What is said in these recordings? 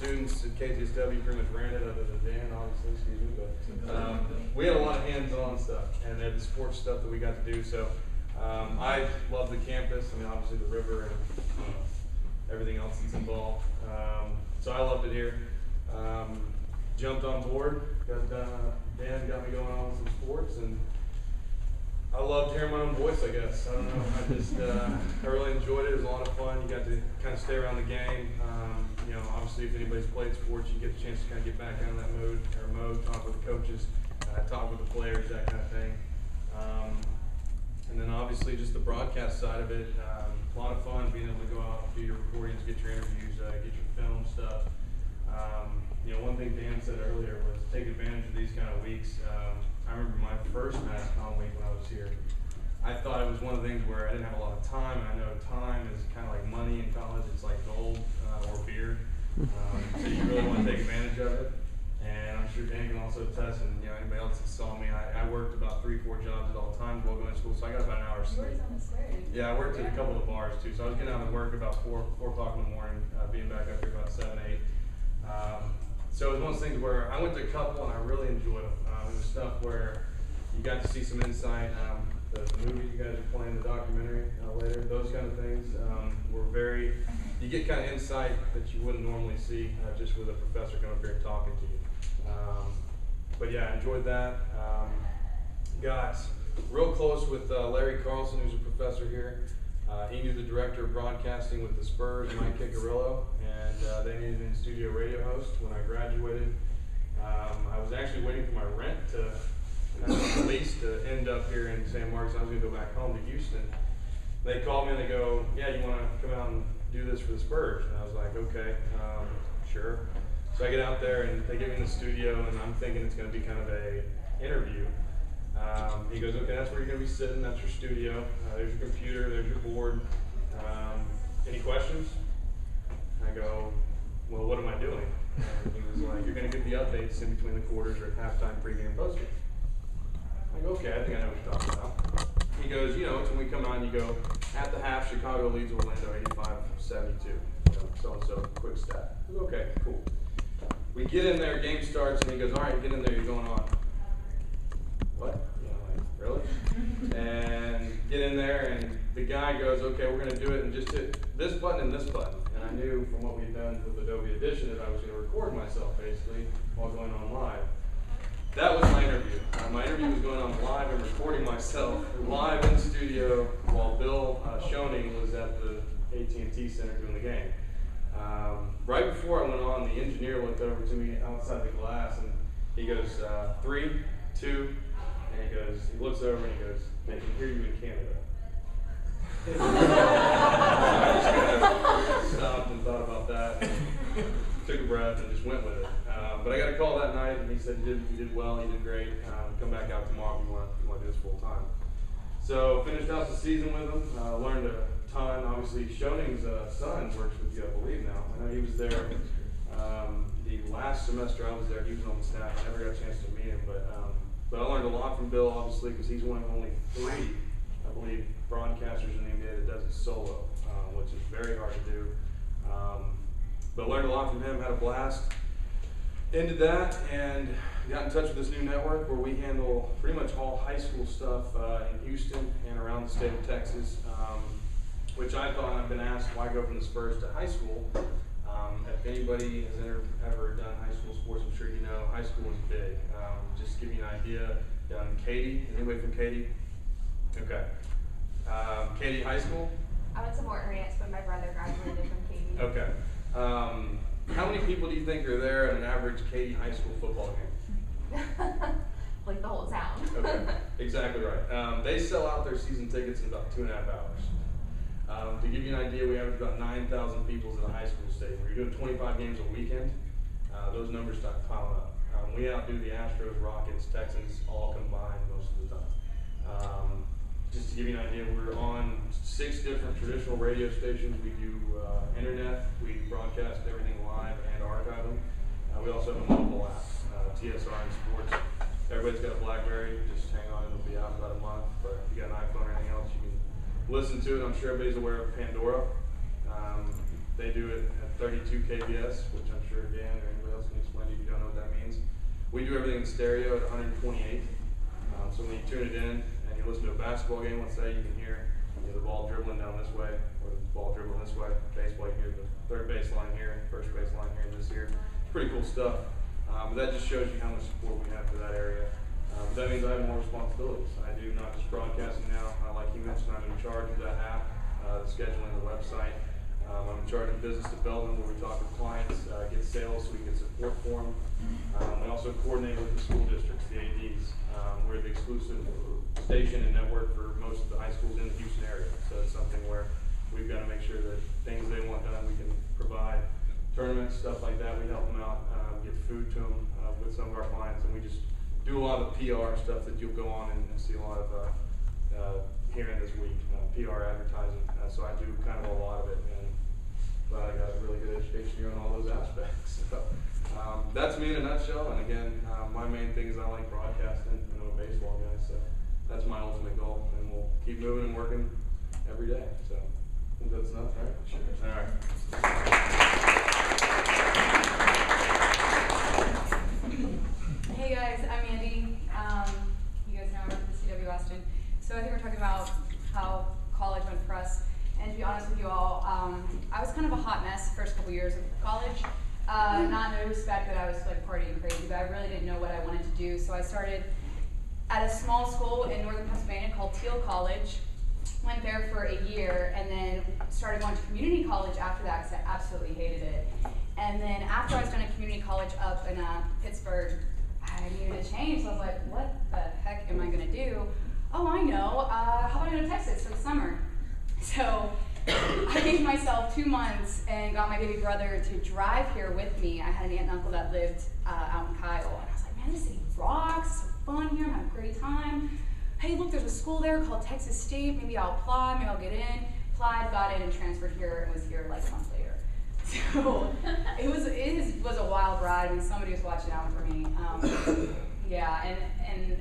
students at KTSW pretty much ran it, other than Dan, obviously, excuse me. But we had a lot of hands-on stuff, and the sports stuff that we got to do. So I love the campus. I mean, obviously the river and everything else that's involved. So I loved it here. Jumped on board. Dan got me going on with some sports, and I loved hearing my own voice, I guess. I don't know. I really enjoyed it. It was a lot of fun. You got to kind of stay around the game. You know, obviously, if anybody's played sports, you get the chance to kind of get back into that mode, talk with the coaches, talk with the players, that kind of thing. And then obviously just the broadcast side of it, a lot of fun being able to go out, do your recordings, get your interviews, get your film stuff. You know, one thing Dan said earlier was take advantage of these kind of weeks. I remember my first MassCom week when I was here. I thought it was one of the things where I didn't have a lot of time, and I know time is kind of like money in college. It's like gold or beer. So you really want to take advantage of it. And I'm sure Dan can also attest, and you know, anybody else that saw me, I worked about 3-4 jobs at all times while going to school, so I got about an hour's sleep. Yeah, I worked at a couple of bars too, so I was getting out of work about 4 o'clock in the morning, being back up here about 7, 8. So it was one of those things where I went to a couple and I really enjoyed them. It was stuff where you got to see some insight. The movie you guys are playing, the documentary later, those kind of things were very, you get kind of insight that you wouldn't normally see just with a professor coming up here and talking to you. But yeah, I enjoyed that. Got real close with Larry Carlson, who's a professor here. He knew the director of broadcasting with the Spurs, Mike Kikarillo, and they needed an in-studio radio host. When I graduated, I was actually waiting for my rent to release to end up here in San Marcos. I was going to go back home to Houston. They called me and they go, yeah, you want to come out and do this for the Spurs? And I was like, okay, sure. So I get out there and they get me in the studio, and I'm thinking it's going to be kind of a interview. He goes, okay, that's where you're going to be sitting. That's your studio. There's your computer. There's your board. Any questions? I go, well, what am I doing? And he was like, you're going to get the updates in between the quarters or at halftime, pregame, and postgame. I go, okay, I think I know what you're talking about. He goes, you know, it's when we come out and you go, at the half, Chicago leads Orlando 85-72. You know, so-and-so, quick stat. I go, okay, cool. We get in there, game starts, and he goes, all right, get in there, you're going on. What? You know, like, really? And get in there, and the guy goes, okay, we're going to do it, and just hit this button and this button. And I knew from what we'd done with Adobe Audition that I was going to record myself, basically, while going on live. That was my interview. My interview was going on live and recording myself live in studio while Bill Schoening was at the AT&T Center doing the game. Right before I went on, the engineer looked over to me outside the glass and he goes, 3, 2, and he looks over and he goes, they can hear you in Canada. I just kind of stopped and thought about that, and took a breath and just went with it. But I got a call that night and he said, you did well, you did great. Come back out tomorrow if you want to do this full time. So finished out the season with him, learned a ton. Obviously, Schoening's son works with you, I believe now. I know he was there the last semester I was there. He was on the staff. I never got a chance to meet him, but I learned a lot from Bill, obviously, because he's one of only 3, I believe, broadcasters in the NBA that does it solo, which is very hard to do. But learned a lot from him, had a blast. Ended that and got in touch with this new network where we handle pretty much all high school stuff in Houston and around the state of Texas, which I thought, I've been asked why go from the Spurs to high school. If anybody has ever done high school sports, I'm sure you know, high school is big. Just to give you an idea, down in Katy, anybody from Katy? Okay. Katy High School? I went to Morton Ranch, but my brother graduated from Katy. Okay. How many people do you think are there at an average Katy High School football game? Like the whole town. Okay, exactly right. They sell out their season tickets in about 2.5 hours. To give you an idea, we average about 9,000 people at a high school stadium. We're doing 25 games a weekend. Those numbers start piling up. We outdo the Astros, Rockets, Texans all combined most of the time. Just to give you an idea, we're on 6 different traditional radio stations. We do internet, we broadcast everything live and archive them. We also have a mobile app, TSR and Sports. Everybody's got a BlackBerry, just hang on, it'll be out in about a month. But if you got an iPhone or anything else, you can listen to it. I'm sure everybody's aware of Pandora. They do it at 32 kbs, which I'm sure Dan or anybody else can explain to you if you don't know what that means. We do everything in stereo at 128. So when you tune it in and you listen to a basketball game, let's say, you can hear the ball dribbling down this way, or the ball dribbling this way. Baseball, you hear the third baseline here, first baseline here, and this here. It's pretty cool stuff. But that just shows you how much support we have for that area. That means I have more responsibilities. I do not just broadcasting now. Like you mentioned, I'm in charge of that app, the scheduling, the website. I'm in charge of business development, where we talk with clients, get sales so we get support for them. We also coordinate with the school districts, the ADs. We're the exclusive station and network for most of the high schools in the Houston area. So it's something where we've got to make sure that things they want done, we can provide. Tournaments, stuff like that, we help them out, get food to them with some of our clients, and we just do a lot of PR stuff that you'll go on and see a lot of hearing this week, PR advertising. So I do kind of a lot of it, and glad I got a really good education here on all those aspects. So that's me in a nutshell. And again, my main thing is I like broadcasting, and I'm a baseball guy, so that's my ultimate goal. And we'll keep moving and working every day. So I think that's enough, right? Sure. All right. Hey guys, I'm Mandy. You guys know I work at the CW Austin. So I think we're talking about how college went for us. And to be honest with you all, I was kind of a hot mess the first couple years of college. Not in the respect that I was like partying crazy, but I really didn't know what I wanted to do. So I started at a small school in northern Pennsylvania called Teal College. Went there for a year, and then started going to community college after that because I absolutely hated it. And then after I was done at community college up in Pittsburgh, I needed a change. So I was like, what the heck am I going to do? Oh, I know. How about I go to Texas for the summer? So I gave myself 2 months and got my baby brother to drive here with me. I had an aunt and uncle that lived out in Kyle, and I was like, man, this city rocks. It's so fun here. I'm having a great time. Hey, look, there's a school there called Texas State. Maybe I'll apply. Maybe I'll get in. Applied, got in, and transferred here, and was here like a month later. So it was a wild ride. I mean, somebody was watching out for me. Yeah, and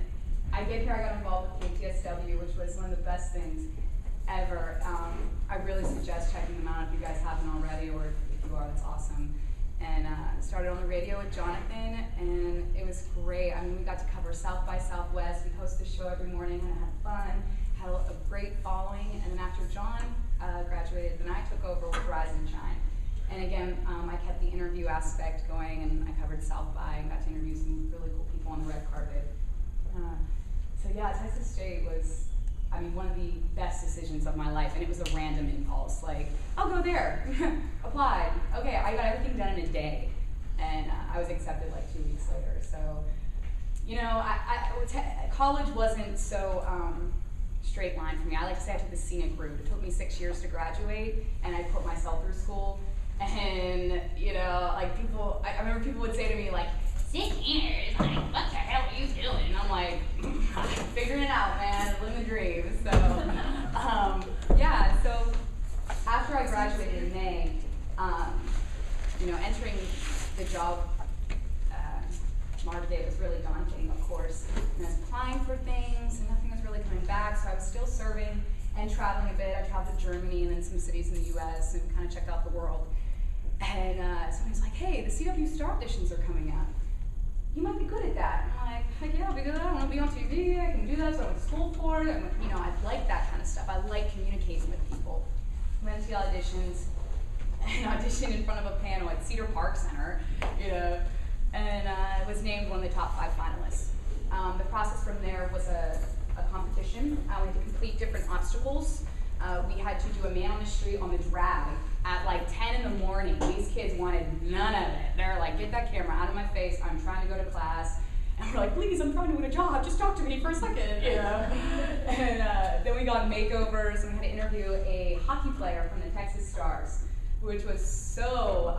I get here. I got involved with KTSW, which was one of the best things ever. I really suggest checking them out if you guys haven't already, or if you are, that's awesome. And started on the radio with Jonathan, and it was great. I mean, we got to cover South by Southwest. We host the show every morning, and I had fun. Had a great following, and then after John graduated, then I took over with Rise and Shine. And again, I kept the interview aspect going, and I covered South by and got to interview some really cool people on the red carpet. So yeah, Texas State was, I mean, one of the best decisions of my life, and it was a random impulse. Like, I'll go there, applied. Okay, I got everything done in a day, and I was accepted like 2 weeks later. So, you know, college wasn't so straight line for me. I like to say I took the scenic route. It took me 6 years to graduate, and I put myself through school. And, you know, like people, I remember people would say to me, like, 6 years? Like, what the hell are you doing? And I'm like, figuring it out, man, living the dream. So, yeah, so after I graduated in May, you know, entering the job market was really daunting, of course. And I was applying for things, and nothing was really coming back, so I was still serving and traveling a bit. I traveled to Germany and then some cities in the US and kind of checked out the world. And somebody was like, hey, the CW Star auditions are coming out. You might be good at that. And I'm like, heck yeah, I'll be good at that. I want to be on TV. I can do that. So I went to school for it. You know, I like that kind of stuff. I like communicating with people. Went to the auditions and auditioned in front of a panel at Cedar Park Center, you know, and was named one of the top 5 finalists. The process from there was a competition. We had to complete different obstacles. We had to do a man on the street on the drag at like 10 in the morning. These kids wanted none of it. They're like, get that camera out of my face. I'm trying to go to class. And we're like, please, I'm trying to win a job. Just talk to me for a second, you know. And then we got makeovers, and we had to interview a hockey player from the Texas Stars, which was so,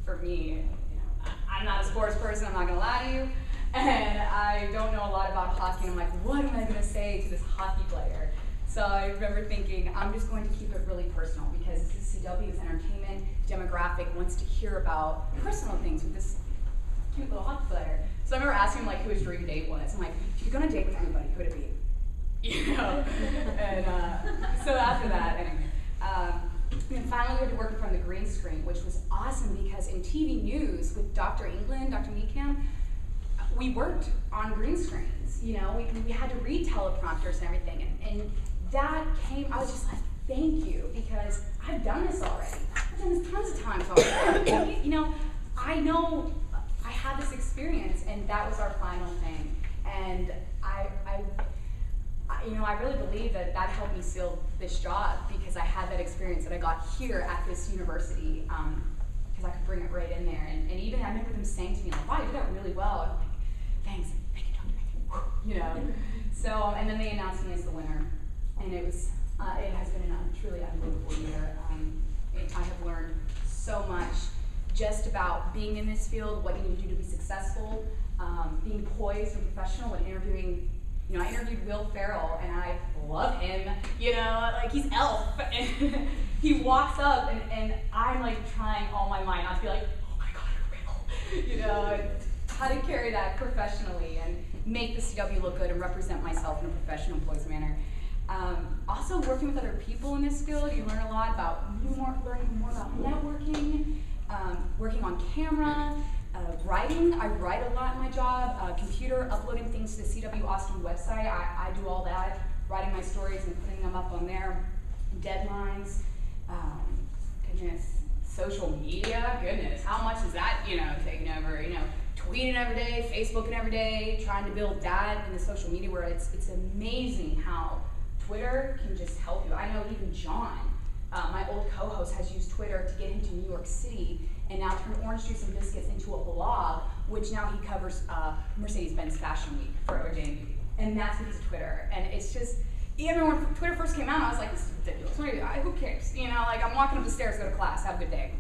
for me, you know, I'm not a sports person, I'm not gonna lie to you. And I don't know a lot about hockey, and I'm like, what am I gonna say to this hockey player? So I remember thinking, I'm just going to keep it really personal, because this is CW's entertainment demographic wants to hear about personal things with this cute little hockey player. So I remember asking him like who his dream date was. I'm like, if you're gonna date with anybody, who would it be? You know? And so after that, anyway, finally we had to work in front of the green screen, which was awesome because in TV news with Dr. England, Dr. Meekham, we worked on green screens. You know, we had to read teleprompters and everything, and that came. I was just like, thank you, because I've done this already. I've done this tons of times already. You know I had this experience, and that was our final thing. And I really believe that helped me seal this job because I had that experience that I got here at this university, because I could bring it right in there. And even I remember them saying to me, like, wow, you did that really well. And I'm like, thanks, thank you, you know. So, and then they announced me as the winner, and it was, it has been a truly unbelievable year. I have learned so much just about being in this field, what you need to do to be successful, being poised and professional when interviewing. You know, I interviewed Will Ferrell, and I love him. You know, like he's Elf, and he walks up, and I'm like trying all my might not to be like, oh my God, Will. You know, and how to carry that professionally and make the CW look good and represent myself in a professional, poised manner. Also, working with other people in this field, you learn a lot about learning more about networking, working on camera. Writing, I write a lot in my job, computer, uploading things to the CW Austin website, I do all that, writing my stories and putting them up on there, deadlines, goodness, social media, goodness, how much is that, taking over, tweeting every day, Facebooking every day, trying to build that in the social media where it's amazing how Twitter can just help you. I know even John, my old co-host, has used Twitter to get into New York City and now turn Orange Juice and Biscuits into a blog, which now he covers Mercedes-Benz Fashion Week for OJ and Beauty. And that's because of Twitter. And it's just, even when Twitter first came out, I was like, this is ridiculous. Who cares? I'm walking up the stairs, go to class, have a good day,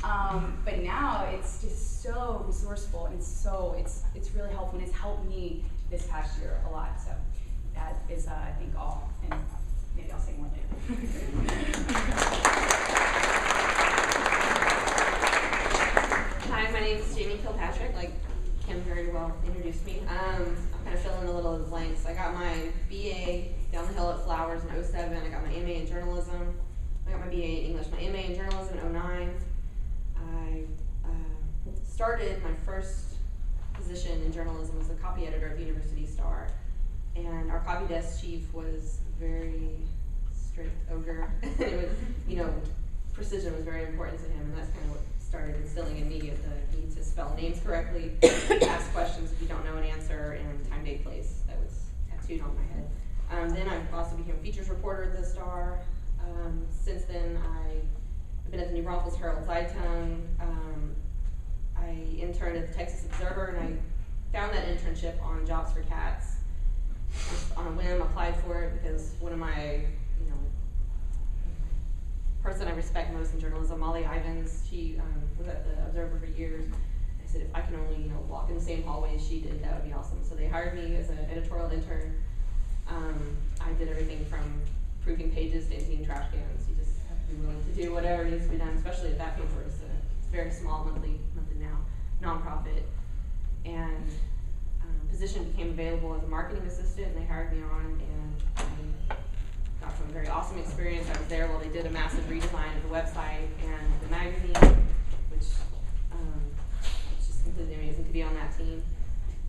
But now it's just so resourceful, and it's really helpful, and it's helped me this past year a lot. So that is, I think, all. And maybe I'll say more later. Hi, my name is Jaime Kilpatrick, like Kim very well introduced me. I'm kind of filling a little of the blanks. I got my BA down the hill at Flowers in 2007. I got my MA in journalism. I got my BA in English, my MA in journalism in 2009. I started my first position in journalism as the copy editor of the University Star. And our copy desk chief was very strict ogre. It was, precision was very important to him, and that's kind of what started instilling in me the need to spell names correctly, ask questions if you don't know an answer, and time, date, place. That was tattooed on my head. Then I also became a features reporter at the Star. Since then, I've been at the New Braunfels Herald-Zeitung. I interned at the Texas Observer, and I found that internship on Jobs for Cats. On a whim, applied for it because one of my, person I respect most in journalism, Molly Ivins, she was at the Observer for years. I said, if I can only, walk in the same hallway as she did, that would be awesome. So they hired me as an editorial intern. I did everything from proofing pages to emptying trash cans. You just have to be willing to do whatever needs to be done, especially at that paper. It's a very small monthly now nonprofit. And position became available as a marketing assistant, and they hired me on, and I got some very awesome experience. I was there while they did a massive redesign of the website and the magazine, which is just completely amazing to be on that team.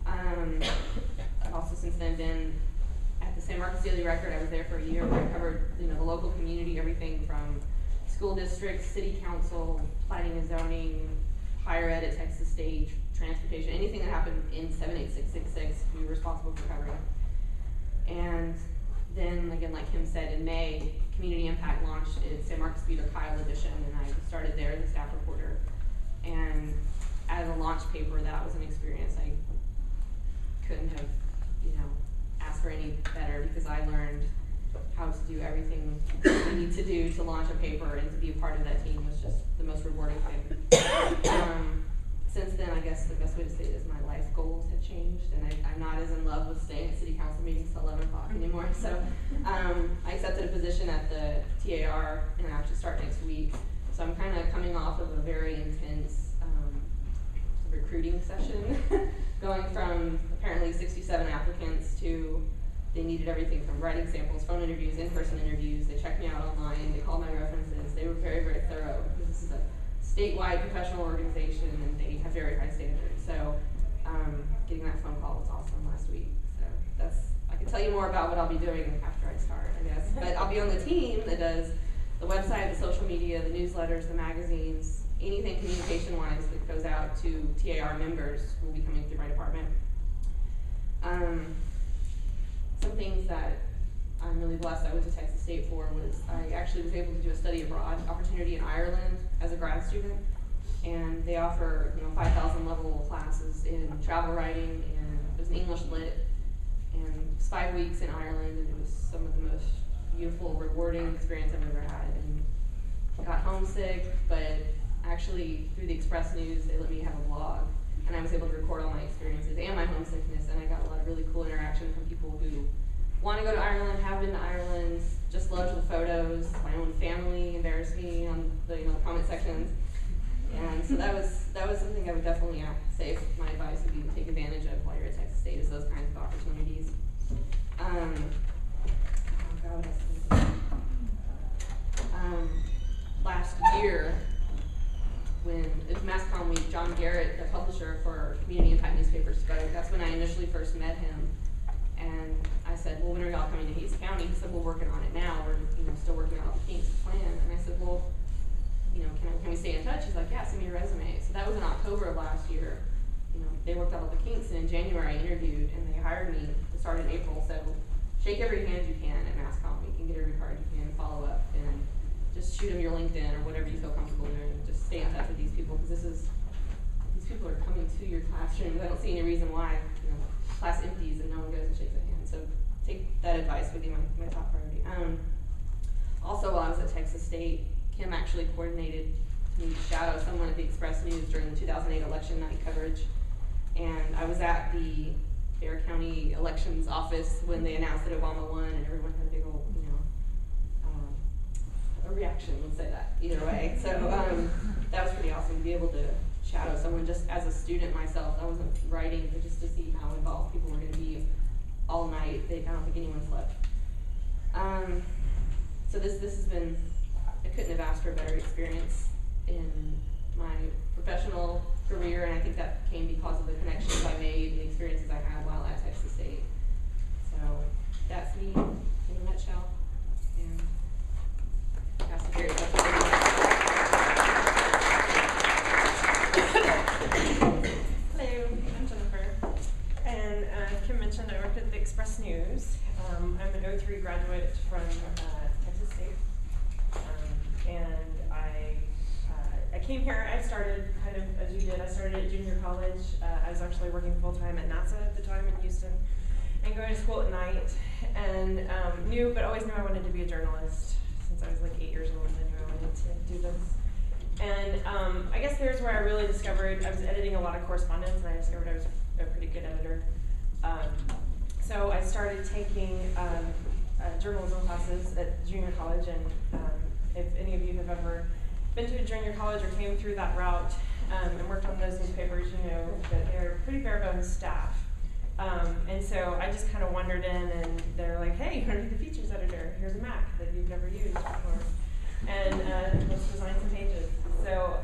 I've also since then been at the San Marcos Daily Record. I was there for a year where I covered the local community, everything from school districts, city council, planning and zoning, higher ed at Texas State, transportation, anything that happened in 78666, we were responsible for covering. And then, again, like Kim said, in May, Community Impact launched its San Marcos Beater Kyle edition, and I started there as a staff reporter. And as a launch paper, that was an experience I couldn't have, asked for any better, because I learned how to do everything we need to do to launch a paper, and to be a part of that team was just the most rewarding thing. Since then, I guess the best way to say it is my life goals have changed, and I'm not as in love with staying at city council meetings till 11 o'clock anymore. So I accepted a position at the TAR, and I actually start next week. So I'm kind of coming off of a very intense recruiting session, going from apparently 67 applicants to They needed everything from writing samples, phone interviews, in-person interviews. They checked me out online. They called my references. They were very, very thorough because this is a statewide professional organization and they have very high standards. So getting that phone call was awesome last week. So I can tell you more about what I'll be doing after I start, I guess. But I'll be on the team that does the website, the social media, the newsletters, the magazines, anything communication-wise that goes out to TAR members will be coming through my department. Some things that I'm really blessed I went to Texas State for was I actually was able to do a study abroad opportunity in Ireland as a grad student, and they offer 5,000 level classes in travel writing, and it was an English lit, and it was 5 weeks in Ireland, and it was some of the most beautiful, rewarding experience I've ever had. And I got homesick, but actually through the Express News they let me have a blog, and I was able to record all my experiences and my homesickness, and I got a lot of really cool interaction from people who want to go to Ireland, have been to Ireland, just loved the photos. My own family embarrassed me on the comment sections, and so that was something I would definitely say. My advice would be to take advantage of while you're at Texas State, is those kinds of opportunities. Oh God, what else was I saying? Last year, when it was Mass Comm Week, John Garrett, the publisher for Community Impact Newspaper, spoke. That's when I initially first met him. And I said, well, when are y'all coming to Hays County? He said, we're working on it now. We're still working out all the kinks plan. And I said, well, can we stay in touch? He's like, yeah, send me your resume. So that was in October of last year. They worked out all the kinks, and in January I interviewed, and they hired me to start in April. So shake every hand you can at Mass Comm Week and get every card you can, follow up, and just shoot them your LinkedIn or whatever you feel comfortable doing. Just stay in touch with these people, because these people are coming to your classrooms. I don't see any reason why class empties and no one goes and shakes their hand. So take that advice with you, my top priority. Also, while I was at Texas State, Kim actually coordinated me to shadow someone at the Express News during the 2008 election night coverage. And I was at the Bexar County elections office when they announced that Obama won, and everyone had a big old, a reaction, let's say that, either way. So that was pretty awesome to be able to shadow someone just as a student myself. I wasn't writing, but just to see how involved people were going to be all night. I don't think anyone slept. So this has been, I couldn't have asked for a better experience in my professional career, and I think that came because of the connections I made and the experiences I had while at Texas State. So that's me in a nutshell. And pass the period. Hello, I'm Jennifer, and Kim mentioned I worked at the Express News. I'm an 03 graduate from Texas State, and I came here. I started kind of as you did. I started at junior college. I was actually working full-time at NASA at the time in Houston, and going to school at night, and always knew I wanted to be a journalist. Since I was like 8 years old, I knew I wanted to do this. And I guess there's where I really discovered, I was editing a lot of correspondence, and I discovered I was a pretty good editor. So I started taking journalism classes at junior college, and if any of you have ever been to a junior college or came through that route and worked on those newspapers, you know that they're pretty bare bones staff. And so I just kind of wandered in, and they're like, hey, you want to be the features editor? Here's a Mac that you've never used before. And let's design some pages. So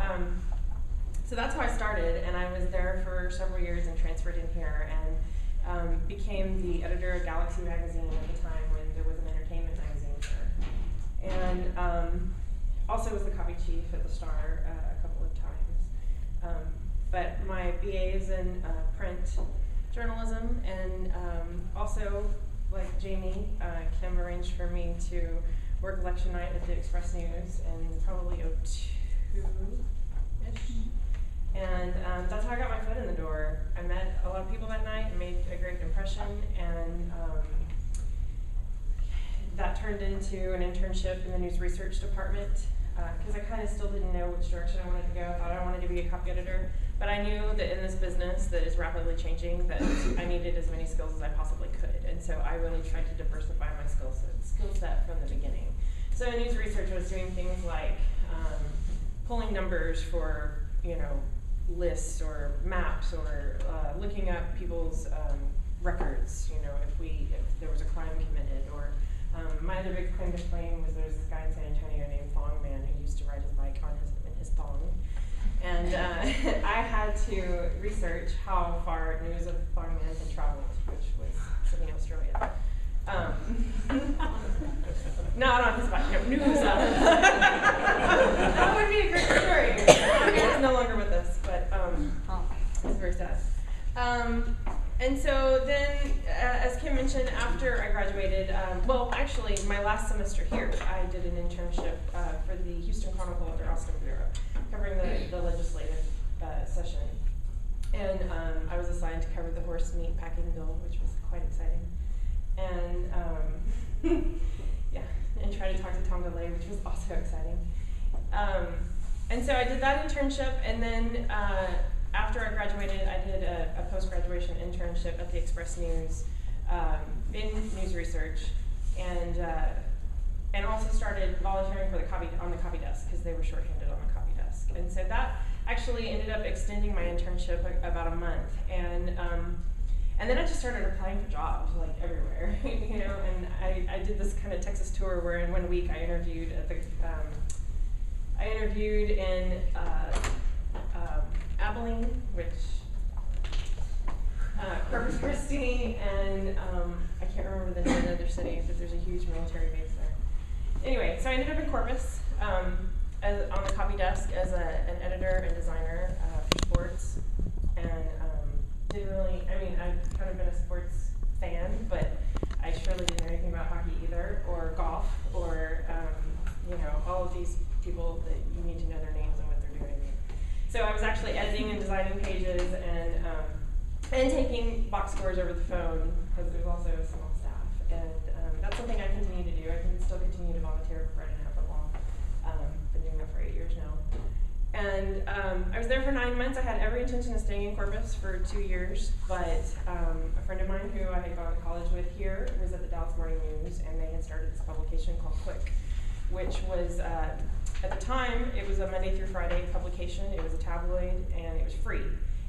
that's how I started, and I was there for several years and transferred in here, and became the editor of Galaxy magazine at the time when there was an entertainment magazine there. And also was the copy chief at the Star a couple of times. But my BA is in print journalism, and also, like Jamie, Kim arranged for me to work election night at the Express News in probably 02-ish. And that's how I got my foot in the door. I met a lot of people that night and made a great impression, and that turned into an internship in the news research department, because I kind of still didn't know which direction I wanted to go. I thought I wanted to be a copy editor, but I knew that in this business that is rapidly changing, that I needed as many skills as I possibly could, and so I really tried to diversify my skill set from the beginning. So in news research, I was doing things like pulling numbers for lists or maps, or looking up people's records, you know, if there was a crime committed, or my other big claim to fame was there's this guy in San Antonio named Thong Man who used to ride his bike in his thong. And I had to research how far news of Thong Man had traveled, which was Sydney, Australia. Not on his bike, no, news of. That would be a great story. He's no longer with us, but it's very sad. And so then, as Kim mentioned, after I graduated, well, actually, my last semester here, I did an internship for the Houston Chronicle at their Austin Bureau, covering the legislative session. And I was assigned to cover the horse meat packing bill, which was quite exciting. And yeah, and try to talk to Tom DeLay, which was also exciting. And so I did that internship, and then after I graduated, I did a post-graduation internship at the Express News in news research, and also started volunteering for on the copy desk because they were shorthanded on the copy desk. And so that actually ended up extending my internship about a month, and then I just started applying for jobs like everywhere, you know. And I did this kind of Texas tour where in 1 week I interviewed at the in Abilene, which Corpus Christi, and I can't remember the name of the other city, but there's a huge military base there. Anyway, so I ended up in Corpus on the copy desk as an editor and designer for sports, and didn't really, I mean, I've kind of been a sports fan, but I surely didn't know anything about hockey either, or golf, or you know, all of these people that you need to know their names and what they're doing. So I was actually editing and designing pages and taking box scores over the phone, because there's also a small staff. And that's something I continue to do. I can still continue to volunteer for Red and Half Long. Been doing that for 8 years now. And I was there for 9 months. I had every intention of staying in Corpus for 2 years, but a friend of mine who I had gone to college with here was at the Dallas Morning News, and they had started this publication called Quick, which was, at the time, it was a Monday through Friday publication. It was a tabloid, and it was free.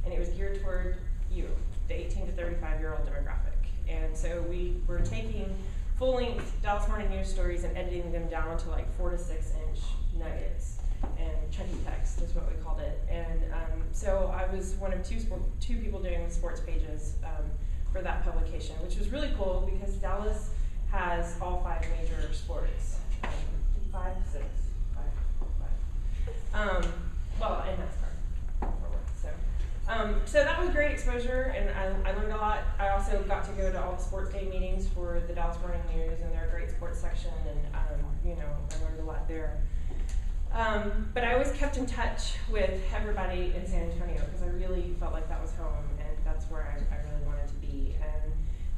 And it was geared toward you, the 18 to 35-year-old demographic. And so we were taking full-length Dallas Morning News stories and editing them down to like 4 to 6 inch nuggets. And chunky text is what we called it. And so I was one of two people doing the sports pages for that publication, which was really cool because Dallas has all 5 major sports. 5, 6, 5. Well, and NASCAR. So that was great exposure, and I learned a lot. I also got to go to all the sports day meetings for the Dallas Morning News and their great sports section, and you know, I learned a lot there. But I always kept in touch with everybody in San Antonio because I really felt like that was home, and that's where I really wanted to be.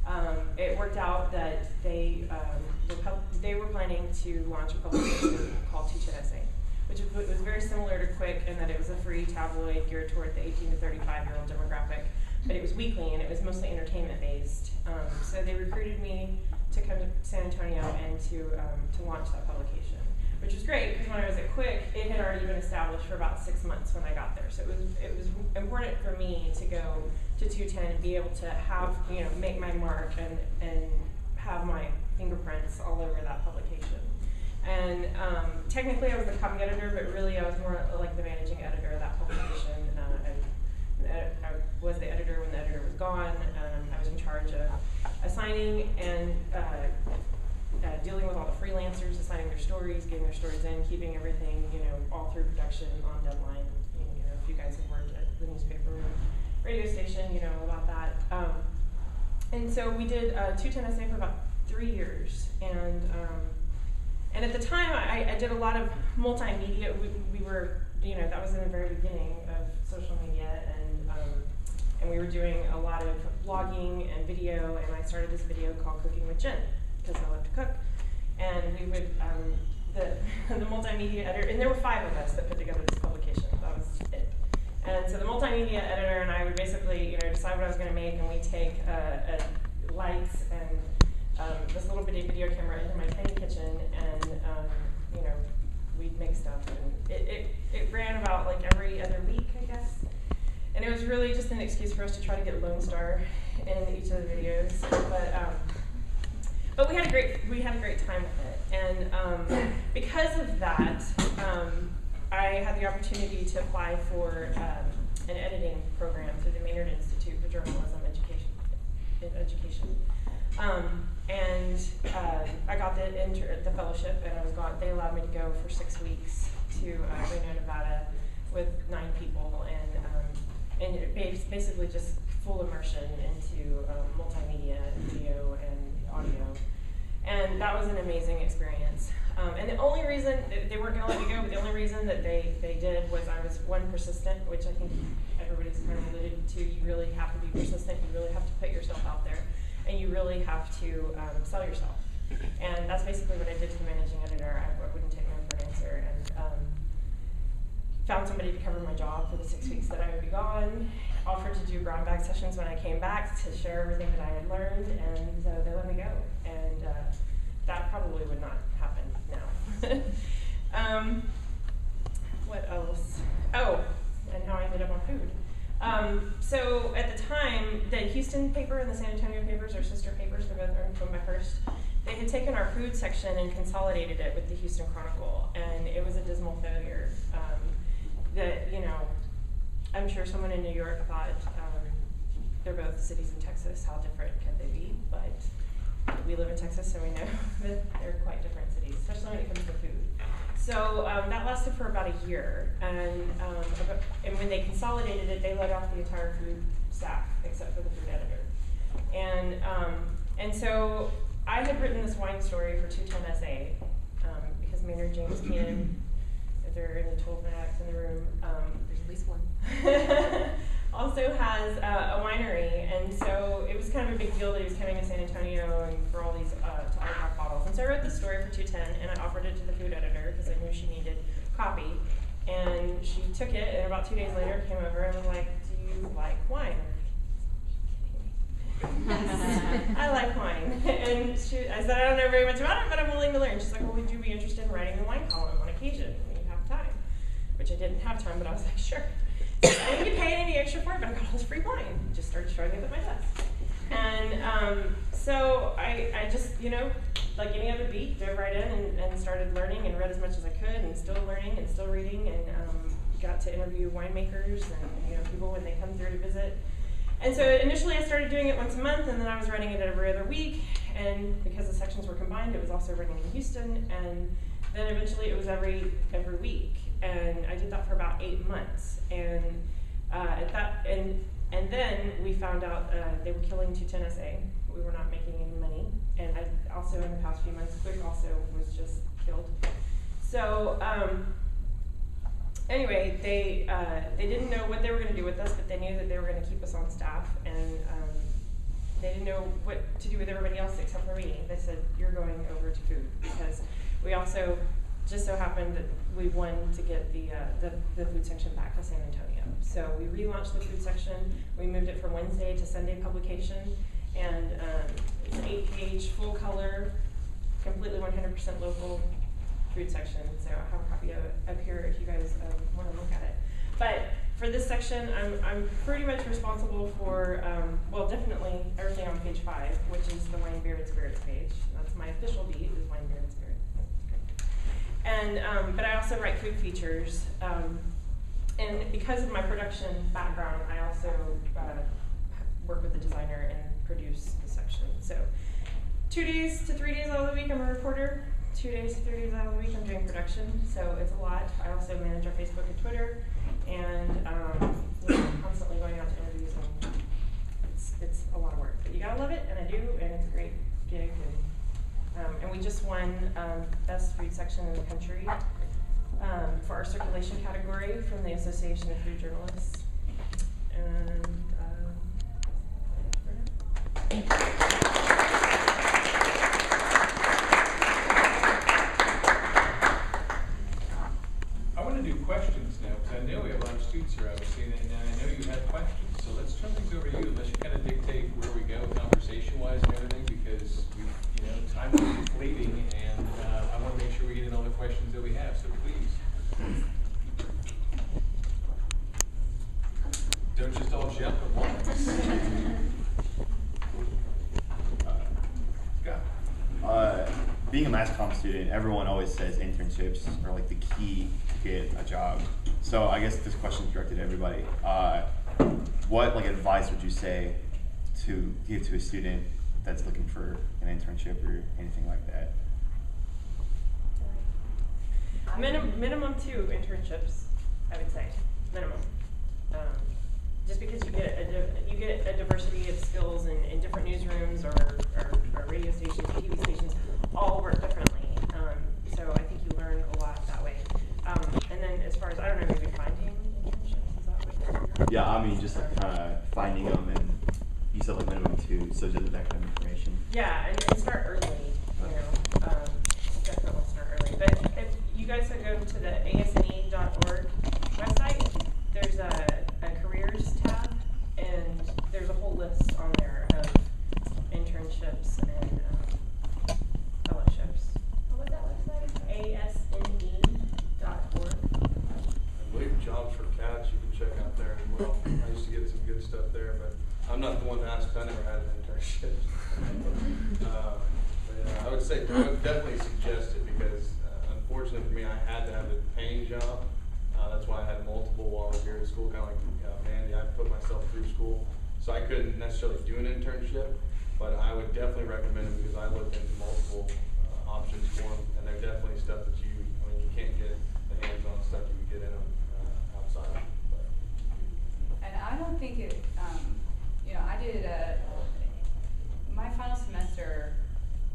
And it worked out that they were planning to launch a publication called 210 SA, which was very similar to Quick in that it was a free tabloid geared toward the 18 to 35-year-old demographic, but it was weekly and it was mostly entertainment based. So they recruited me to come to San Antonio and to launch that publication, which was great because when I was at Quick, it had already been established for about 6 months when I got there. So it was important for me to go to 210 and be able to have, you know, make my mark and have my fingerprints all over that publication. And technically I was the copy editor, but really I was more like the managing editor of that publication. I was the editor when the editor was gone. I was in charge of assigning and dealing with all the freelancers, assigning their stories, getting their stories in, keeping everything, you know, all through production on deadline. You know, if you guys have worked at the newspaper or radio station, you know about that. And so we did 210 SA for about 3 years, and at the time I did a lot of multimedia. We were, you know, that was in the very beginning of social media, and we were doing a lot of blogging and video, and I started this video called Cooking with Jen, because I love to cook. And we would, the multimedia editor, and there were 5 of us that put together this publication, that was it. And so the multimedia editor and I would basically, you know, decide what I was going to make, and we'd take lights and this little bitty video camera into my tiny kitchen, and you know, we'd make stuff, and it ran about like every other week, I guess. And it was really just an excuse for us to try to get Lone Star in each of the videos, but we had a great time with it, and because of that, I had the opportunity to apply for an editing program through the Maynard Institute for Journalism Education. I got the fellowship, and they allowed me to go for 6 weeks to Reno, Nevada, with 9 people, and it basically just full immersion into multimedia, video, and audio. And that was an amazing experience. And the only reason they weren't going to let me go, but the only reason that they did was I was, one, persistent, which I think everybody's kind of alluded to. You really have to be persistent. You really have to put yourself out there, and you really have to sell yourself. And that's basically what I did to the managing editor. I wouldn't take no for an answer, and found somebody to cover my job for the 6 weeks that I would be gone. Offered to do brown bag sessions when I came back to share everything that I had learned, and so they let me go. And that probably would not happen now. What else? Oh, and how I ended up on food. So at the time, the Houston paper and the San Antonio papers are sister papers. They're both from my first. They had taken our food section and consolidated it with the Houston Chronicle, and it was a dismal failure. I'm sure someone in New York thought they're both cities in Texas. How different could they be? But we live in Texas, so we know that they're quite different cities, especially when it comes to food. So that lasted for about a year, and when they consolidated it, they let off the entire food staff except for the food editor. And so I had written this wine story for 210 SA because Maynard James Keenan, if they're in the 12 acts in the room, There's at least one. also has a winery, and so it was kind of a big deal that he was coming to San Antonio and for all these to autograph bottles. And so I wrote this story for 210, and I offered it to the food editor because I knew she needed copy. And she took it, and about 2 days later came over and was like, "Do you like wine?" I like wine. And I said, "I don't know very much about it, but I'm willing to learn." She's like, "Well, would you be interested in writing the wine column on occasion when you have time?" Which I didn't have time, but I was like, "Sure." I didn't get paid any extra for it, but I got all this free wine. Just started showing up at my desk. And so I just, like any other beat, dove right in and started learning and read as much as I could, and still learning and still reading, and got to interview winemakers and people when they come through to visit. And so initially I started doing it once a month, and then I was writing it every other week. And because the sections were combined, it was also running in Houston. And then eventually it was every week. And I did that for about 8 months. And and then we found out they were killing 210 SA. We were not making any money. And I also, in the past few months, Quick also was just killed. So anyway, they didn't know what they were going to do with us, but they knew that they were going to keep us on staff, and they didn't know what to do with everybody else except for me. They said, "You're going over to food," because we also just so happened that we won to get the food section back to San Antonio. So we relaunched the food section. We moved it from Wednesday to Sunday publication, and it's an 8-page, full color, completely 100% local food section. So I have a copy of it up here if you guys want to look at it. But for this section, I'm pretty much responsible for, well, definitely everything on page 5, which is the wine, beer, and spirits page. That's my official beat, is wine, beer, and spirits. And but I also write food features. And because of my production background, I also work with the designer and produce the section. So 2 days to 3 days out of the week, I'm a reporter. 2 days to 3 days out of the week, I'm doing production. So it's a lot. I also manage our Facebook and Twitter, and constantly going out to interviews. And it's a lot of work, but you gotta love it, and I do, and it's a great gig. And we just won best food section in the country for our circulation category from the Association of Food Journalists. And I want to do questions now, because I know we have a lot of students here, obviously, and I know you have questions. So let's turn things over to you, unless you kind of dictate where we go conversation-wise and everything, because time is fleeting, and I want to make sure we get in all the questions that we have. So please, don't just all jump at once. being a mass comm student, everyone always says internships are like the key to get a job. So I guess this question is directed to everybody. What like advice would you say to give to a student that's looking for an internship or anything like that? Minimum 2 internships, I would say, minimum. Just because you get a diversity of skills in different newsrooms or radio stations, TV stations, all work differently. So I think you learn a lot that way. And then as far as, I don't know, maybe finding internships, is that what you're talking about? Yeah, I mean just like kind of finding them, and you said like minimum 2, so just that kind of information. Yeah, and start early, you know, definitely start early. But if you guys would go to the asne.org website, there's a careers tab, and there's a whole list on there of internships and fellowships. What was that website? asne.org. I believe Jobs for Cats you can check out there as well. I used to get some good stuff there, but I'm not the one to ask. I never had an internship. But yeah, I would definitely suggest it because unfortunately for me, I had to have a paying job. That's why I had multiple while I was here at school, kind of like Mandy. I put myself through school, so I couldn't necessarily do an internship, but I would definitely recommend it because I looked into multiple options for them, and they're definitely stuff that you can't get the hands-on stuff you can get in them outside. But. And I don't think it, I did my final semester,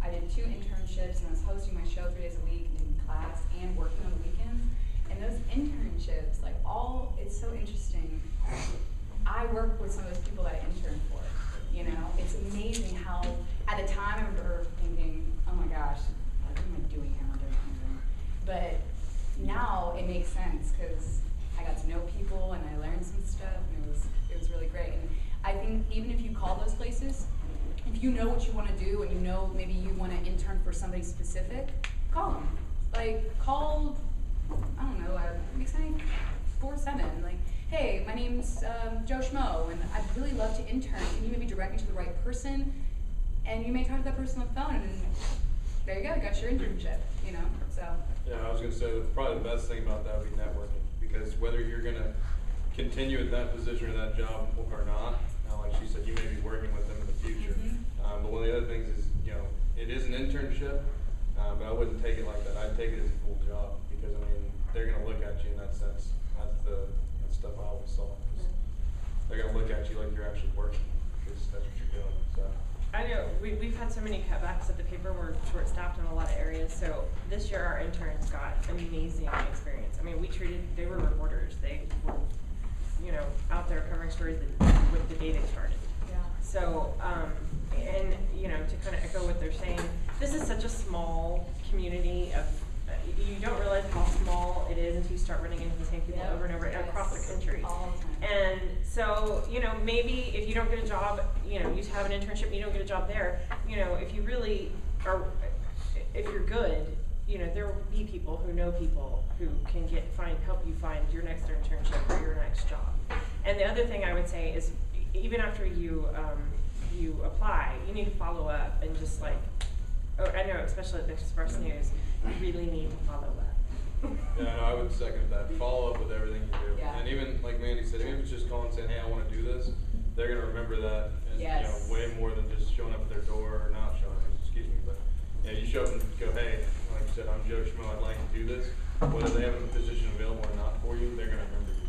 I did 2 internships, and I was hosting my show 3 days a week, and taking class, and working on the weekends. And those internships, it's so interesting. I work with some of those people that I interned for, It's amazing how, at the time, I remember thinking, oh my gosh, what am I doing here? But now it makes sense, because I got to know people, and I learned some stuff, and it was really great. And I think even if you call those places, if you know what you want to do, and maybe you want to intern for somebody specific, call them. Call, I don't know, make something 4-7. Hey, my name's Joe Schmo, and I'd really love to intern. Can you maybe direct me to the right person? And you may talk to that person on the phone, and there you go, you got your internship, So. Yeah, I was going to say that probably the best thing about that would be networking, because whether you're going to continue at that position or that job or not, like she said, you may be working with them in the future. Mm-hmm. But one of the other things is, it is an internship, but I wouldn't take it like that. I'd take it as a full job because, they're going to look at you in that sense. That's the stuff I always saw. They're going to look at you like you're actually working because that's what you're doing. So. I know, we've had so many cutbacks at the paper. We're short-staffed in a lot of arears. So this year our interns got amazing experience. They were reporters. They were, out there covering stories with the day they started. Yeah. So, and, to kind of echo what they're saying, this is such a small community of, you don't realize how small it is until you start running into the same people over and over across the country. And so, maybe if you don't get a job, you have an internship and you don't get a job there, if you really are, if you're good, there will be people who know people who can help you find your next internship or your next job. And the other thing I would say is, even after you apply, you need to follow up and just I know, especially at the Express News, you really need to follow up. Yeah, no, I would second that. Follow up with everything you do. Yeah. And even, like Mandy said, even if it's just calling and saying, hey, I want to do this, they're going to remember that as, way more than just showing up at their door or not showing up, excuse me. But, you show up and go, hey, like you said, I'm Joe Schmo, I'd like to do this. Whether they have a position available or not for you, they're going to remember you.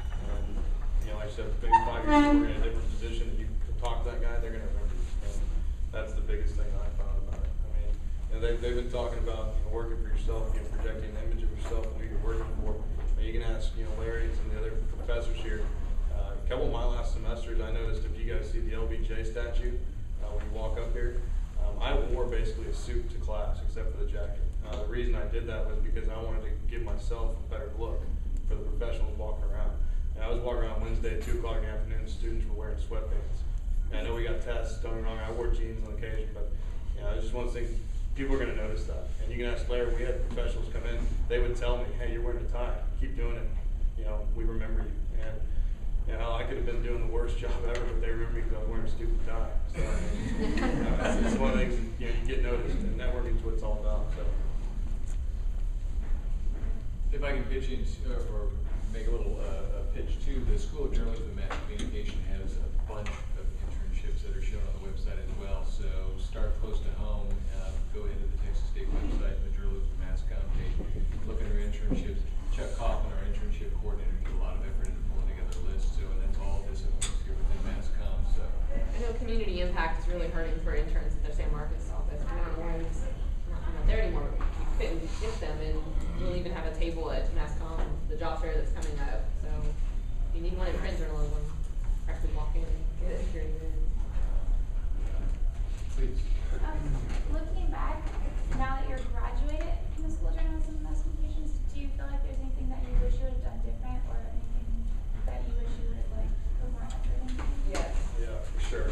And, like I said, maybe 5 years ago, we're in a different position, and you can talk to that guy, they're going to remember you. And that's the biggest thing I found about it. They've been talking about working for yourself, projecting an image of yourself and who you're working for. You can ask Larry and some of the other professors here. A couple of my last semesters, I noticed if you guys see the LBJ statue when you walk up here, I wore basically a suit to class except for the jacket. The reason I did that was because I wanted to give myself a better look for the professionals walking around. And I was walking around Wednesday at 2 o'clock in the afternoon, students were wearing sweatpants. And I know we got tests, don't get me wrong, I wore jeans on occasion, but I just want to think. People are going to notice that. And you can ask Larry, we had professionals come in, they would tell me, hey, you're wearing a tie, keep doing it. We remember you. And I could have been doing the worst worst job ever, but they remember me because I was wearing a stupid tie. So, it's one of the things, you know, you get noticed, and networking is what it's all about. So. If I can pitch in, or make a little pitch too, the School of Journalism and Mass Communication has a bunch of internships that are shown on the website as well. So start close to home, go into the Texas State website, the Journalism and Mass Comm page, look at our internships. Chuck Coffin, our internship coordinator, did a lot of effort into pulling together a list. So, and that's all disciplines here within Mass Comm. So I know community impact is really hurting for interns at their San Marcos office. We don't know who's not there anymore. We couldn't get them, and we'll even have a table at MassCom, the job fair that's coming up. So if you need one in print journalism, actually walk in and get it if you're in. please. Looking back, now that you're graduated from the School of Journalism and Mass Communications, do you feel like there's anything that you wish you would have done different, or anything that you wish you would have like put more effort into? Yes. Yeah, for sure.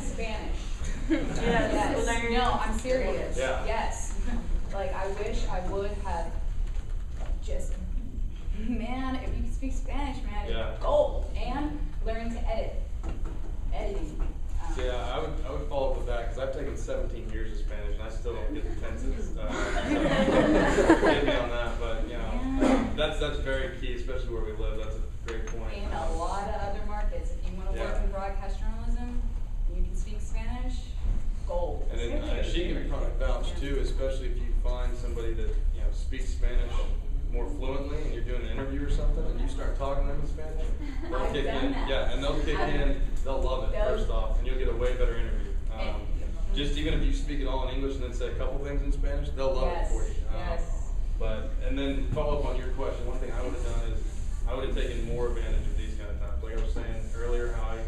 Spanish. Yes. No, I'm serious. Yeah. Yes. Like, I wish I would have just, man, if you could speak Spanish, man, Yeah. it's gold. And learn to edit. Editing. So yeah, I would follow up with that because I've taken 17 years of Spanish and I still don't get the tenses. Forgive me on that, but you know, that's very key, especially where we live. That's a great point. In a lot of other markets, if you want to work Yeah. in broadcast journalism, and you can speak Spanish, gold. And then she can probably vouch too, especially if you find somebody that speaks Spanish more fluently, and you're doing an interview or something, and you start talking to them in Spanish, they'll I've kick done in. that. Yeah, and they'll kick in. They'll love it Those- first off, and you'll get a way better interview. Just even if you speak it all in English and then say a couple things in Spanish, they'll love it for you. Yes. And then follow up on your question. One thing I would have done is I would have taken more advantage of these kind of times. Like I was saying earlier, how I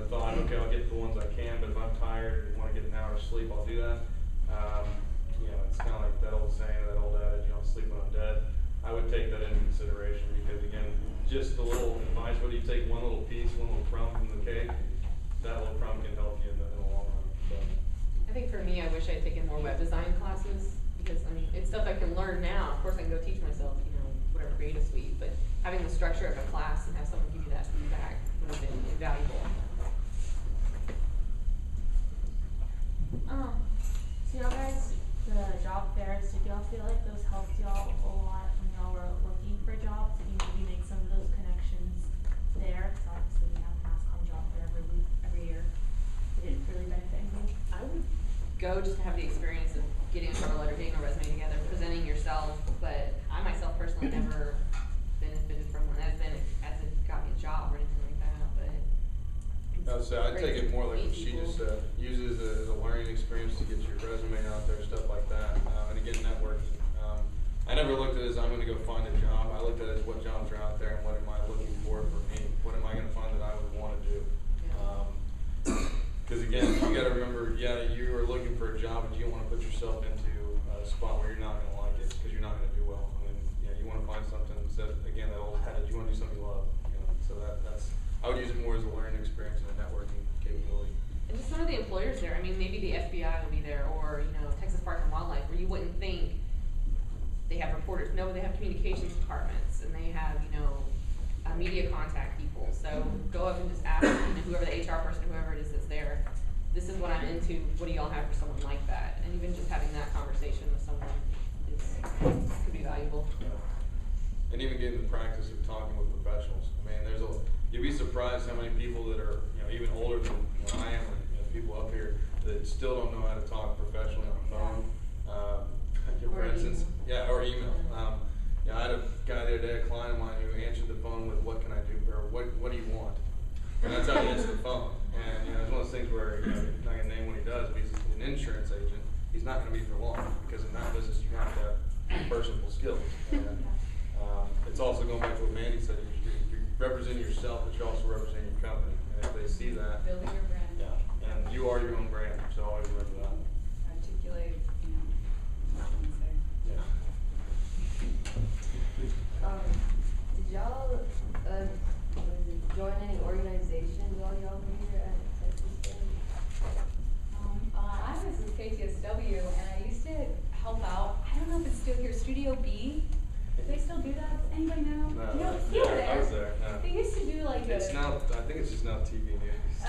thought, okay, I'll get the ones I can, but if I'm tired and want to get an hour's sleep, I'll do that. It's kind of like that old saying, that old adage, I'll sleep when I'm dead. I would take that into consideration because again, just the little advice, whether you take one little piece, one little crumb from the cake, that little crumb can help you in the long run. So. I think for me, I wish I had taken more web design classes because I mean, it's stuff I can learn now. Of course, I can go teach myself, whatever Creative Suite, but having the structure of a class and have someone give you that feedback would have been invaluable. So y'all guys, the job fairs, did y'all feel like those helped y'all a lot when y'all were looking for jobs? Did you maybe make some of those connections there? Because obviously we have a MassCom job fair every year. Did it really benefit anybody? I would go just to have the experience of getting a cover letter, getting a resume together, presenting yourself, but I myself personally never benefited from one as it got me a job or anything like that, but. I would say I'd take it more like what she Meet just people. said. Use it as a learning experience to get your resume out there, stuff like that. And again, networking. I never looked at it as I'm going to go find a job. I looked at it as what jobs are out there and what am I looking for me. What am I going to find that I would want to do? Because again, you got to remember, you are looking for a job, but you don't want to put yourself into a spot where you're not going to like it because you're not going to do well. I mean, you want to find something instead. Again, that old adage, you want to do something you love. So that's. I would use it more as a learning experience and a networking capability. And just some of the employers there, I mean, maybe the FBI will be there, or, Texas Park and Wildlife, where you wouldn't think they have reporters. No, but they have communications departments, and they have, media contact people. So go up and just ask, whoever the HR person, whoever it is that's there, this is what I'm into, what do y'all have for someone like that? And even just having that conversation with someone could be valuable. Yeah. And even getting the practice of talking with professionals. I mean, you'd be surprised how many people that are, even older than I am, or people up here that still don't know how to talk professionally on the phone. For instance, or email. I had a guy the other day, a client of mine, who answered the phone with, "What can I do?" or "What do you want?" And that's how he answered the phone. And it's one of those things where I'm not gonna name what he does, but he's an insurance agent. He's not gonna be for long because in that business you have to have personable skills. And, it's also going back to what Mandy said. You're representing yourself, but you're also representing your company. And if they see that, Building your brand. and you are your own brand, so always remember that. Articulate, what you want to say. Yeah. Did y'all join any organizations while y'all were here at Texas State? I was with KTSW, and I used to help out. I don't know if it's still here, Studio B. If they still do that, does anybody know? No, You were there. I was there. No. They used to do like It's a. now. I think it's just now TV news.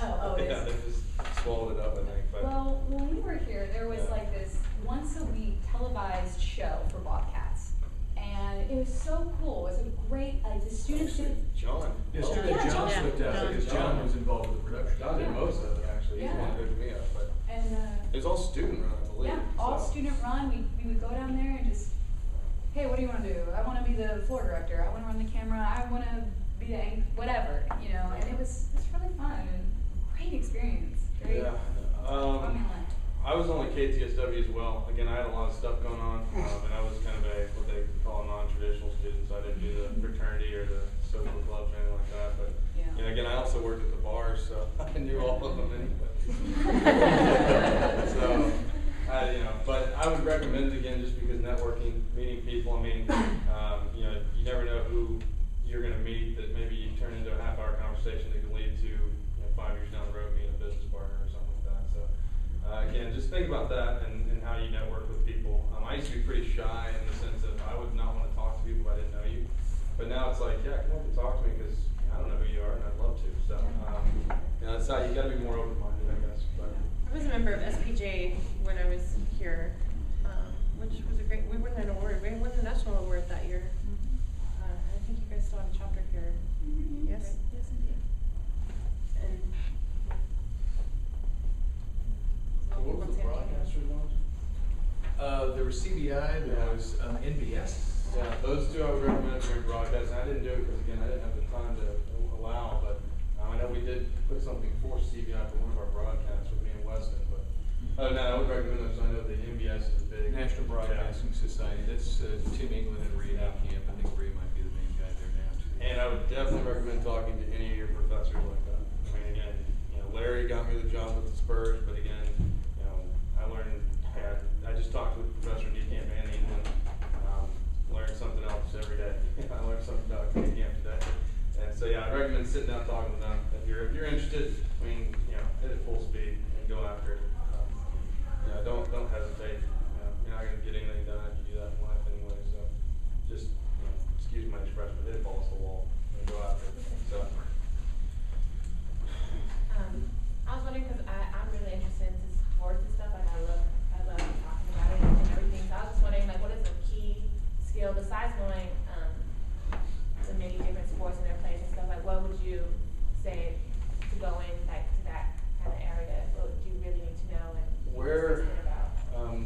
Oh, it yeah, is. they just swallowed it up. I think. But Well, when we were here, there was Yeah. like this once a week televised show for Bobcats. And it was so cool. It was a great, like the students did. John. Yesterday, Yeah, John John. slipped out, Yeah. because John was involved with the production. John did Yeah. most of it actually. He's the one Yeah. who hooked me up, but And it was all student run, I believe. yeah, all so. student run. We would go down there and just, hey, what do you want to do? I want to be the floor director. I want to run the camera. I want to be the whatever, you know. And it's really fun and great experience. Very Yeah. stimulant. I was only KTSW as well. Again, I had a lot of stuff going on, and I was kind of a what they call a non-traditional student, so I didn't do the fraternity or the social clubs or anything like that. But Yeah. you know, again, I also worked at the bars, so I knew all of them anyway. So, but I would recommend it again just because networking, meeting people. I mean, you know, you never know who you're going to meet that maybe you turn into a half-hour conversation that can lead to 5 years down the road being a business partner or something like that. So, again, just think about that and how you network with people. I used to be pretty shy in the sense of I would not want to talk to people if I didn't know you. But now it's like, yeah, come up and talk to me because I don't know who you are and I'd love to. So, you know, that's how you got to be more open-minded, I guess. But, I was a member of SPJ when I was here, which was a great, we won an award, we won the national award that year. I think you guys still have a chapter here. Mhm. Yes? Yes, indeed. And. what was the broadcaster's one? There was CBI, there was NBS. Yeah, those two I would recommend for your broadcast. And I didn't do it because, again, I didn't have the time to allow, but I know we did put something for CBI for one of our broadcasts with me and Weston. But other than that, I would recommend those. I know the NBS is big. National Broadcasting Society, that's Tim England and Ray Camp. I think Ray might be the main guy there now too. And I would definitely recommend talking to any of your professors like that. I mean, again, you know, Larry got me the job with the Spurs, but again, you know, I learned. I just talked with Professor DeCamp and England. Learned something else every day. I learned something about DeCamp today. And so yeah, I recommend sitting down talking with them. If you're interested, I mean, you know, hit it full speed and go after it. You know, don't hesitate. You know, you're not gonna get anything done if you do that in life anyway. So just, you know, excuse my expression, but hit balls to the wall and go after it. So. I was wondering because I'm really interested in sports and stuff. Like I love talking about it and everything. So I was just wondering, like, what is a key skill besides knowing the many different sports and their plays and stuff? Like, what would you say to go in like to that kind of area? What do you really need to know and be consistent about?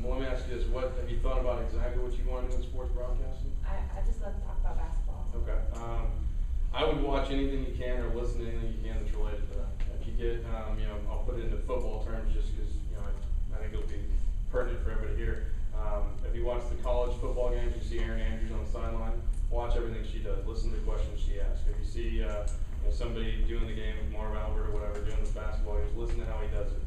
Well, let me ask you this: what have you thought about exactly what you want to do in sports broadcasting? I just love to talk about basketball. Okay. I would watch anything you can or listen to anything you can that's related to that. If you get, you know, I'll put it into football terms just because, you know, I think it'll be pertinent for everybody here. If you watch the college football games, you see Erin Andrews on the sideline, watch everything she does. Listen to the questions she asks. If you see, you know, somebody doing the game with Marv Albert or whatever, doing the basketball games, listen to how he does it.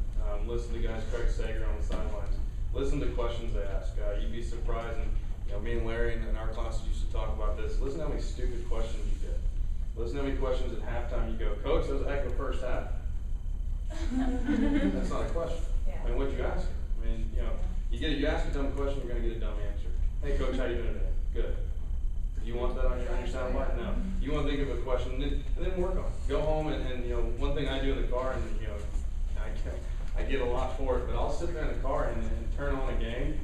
Listen to guys, Craig Sager on the sidelines. Listen to questions they ask. You'd be surprised, and you know, me and Larry in our classes used to talk about this. Listen to how many stupid questions you get. Listen to how many questions at halftime you go, Coach, that was a heck of a first half. That's not a question. Yeah. I mean, what'd you ask him? I mean, you know, you ask a dumb question, you're gonna get a dumb answer. Hey, Coach, how you doing today? Good. Do you want that on your soundbite? No. You want to think of a question and then work on it. Go home and you know, one thing I do in the car, and you know, I get a lot for it, but I'll sit there in the car and turn on a game,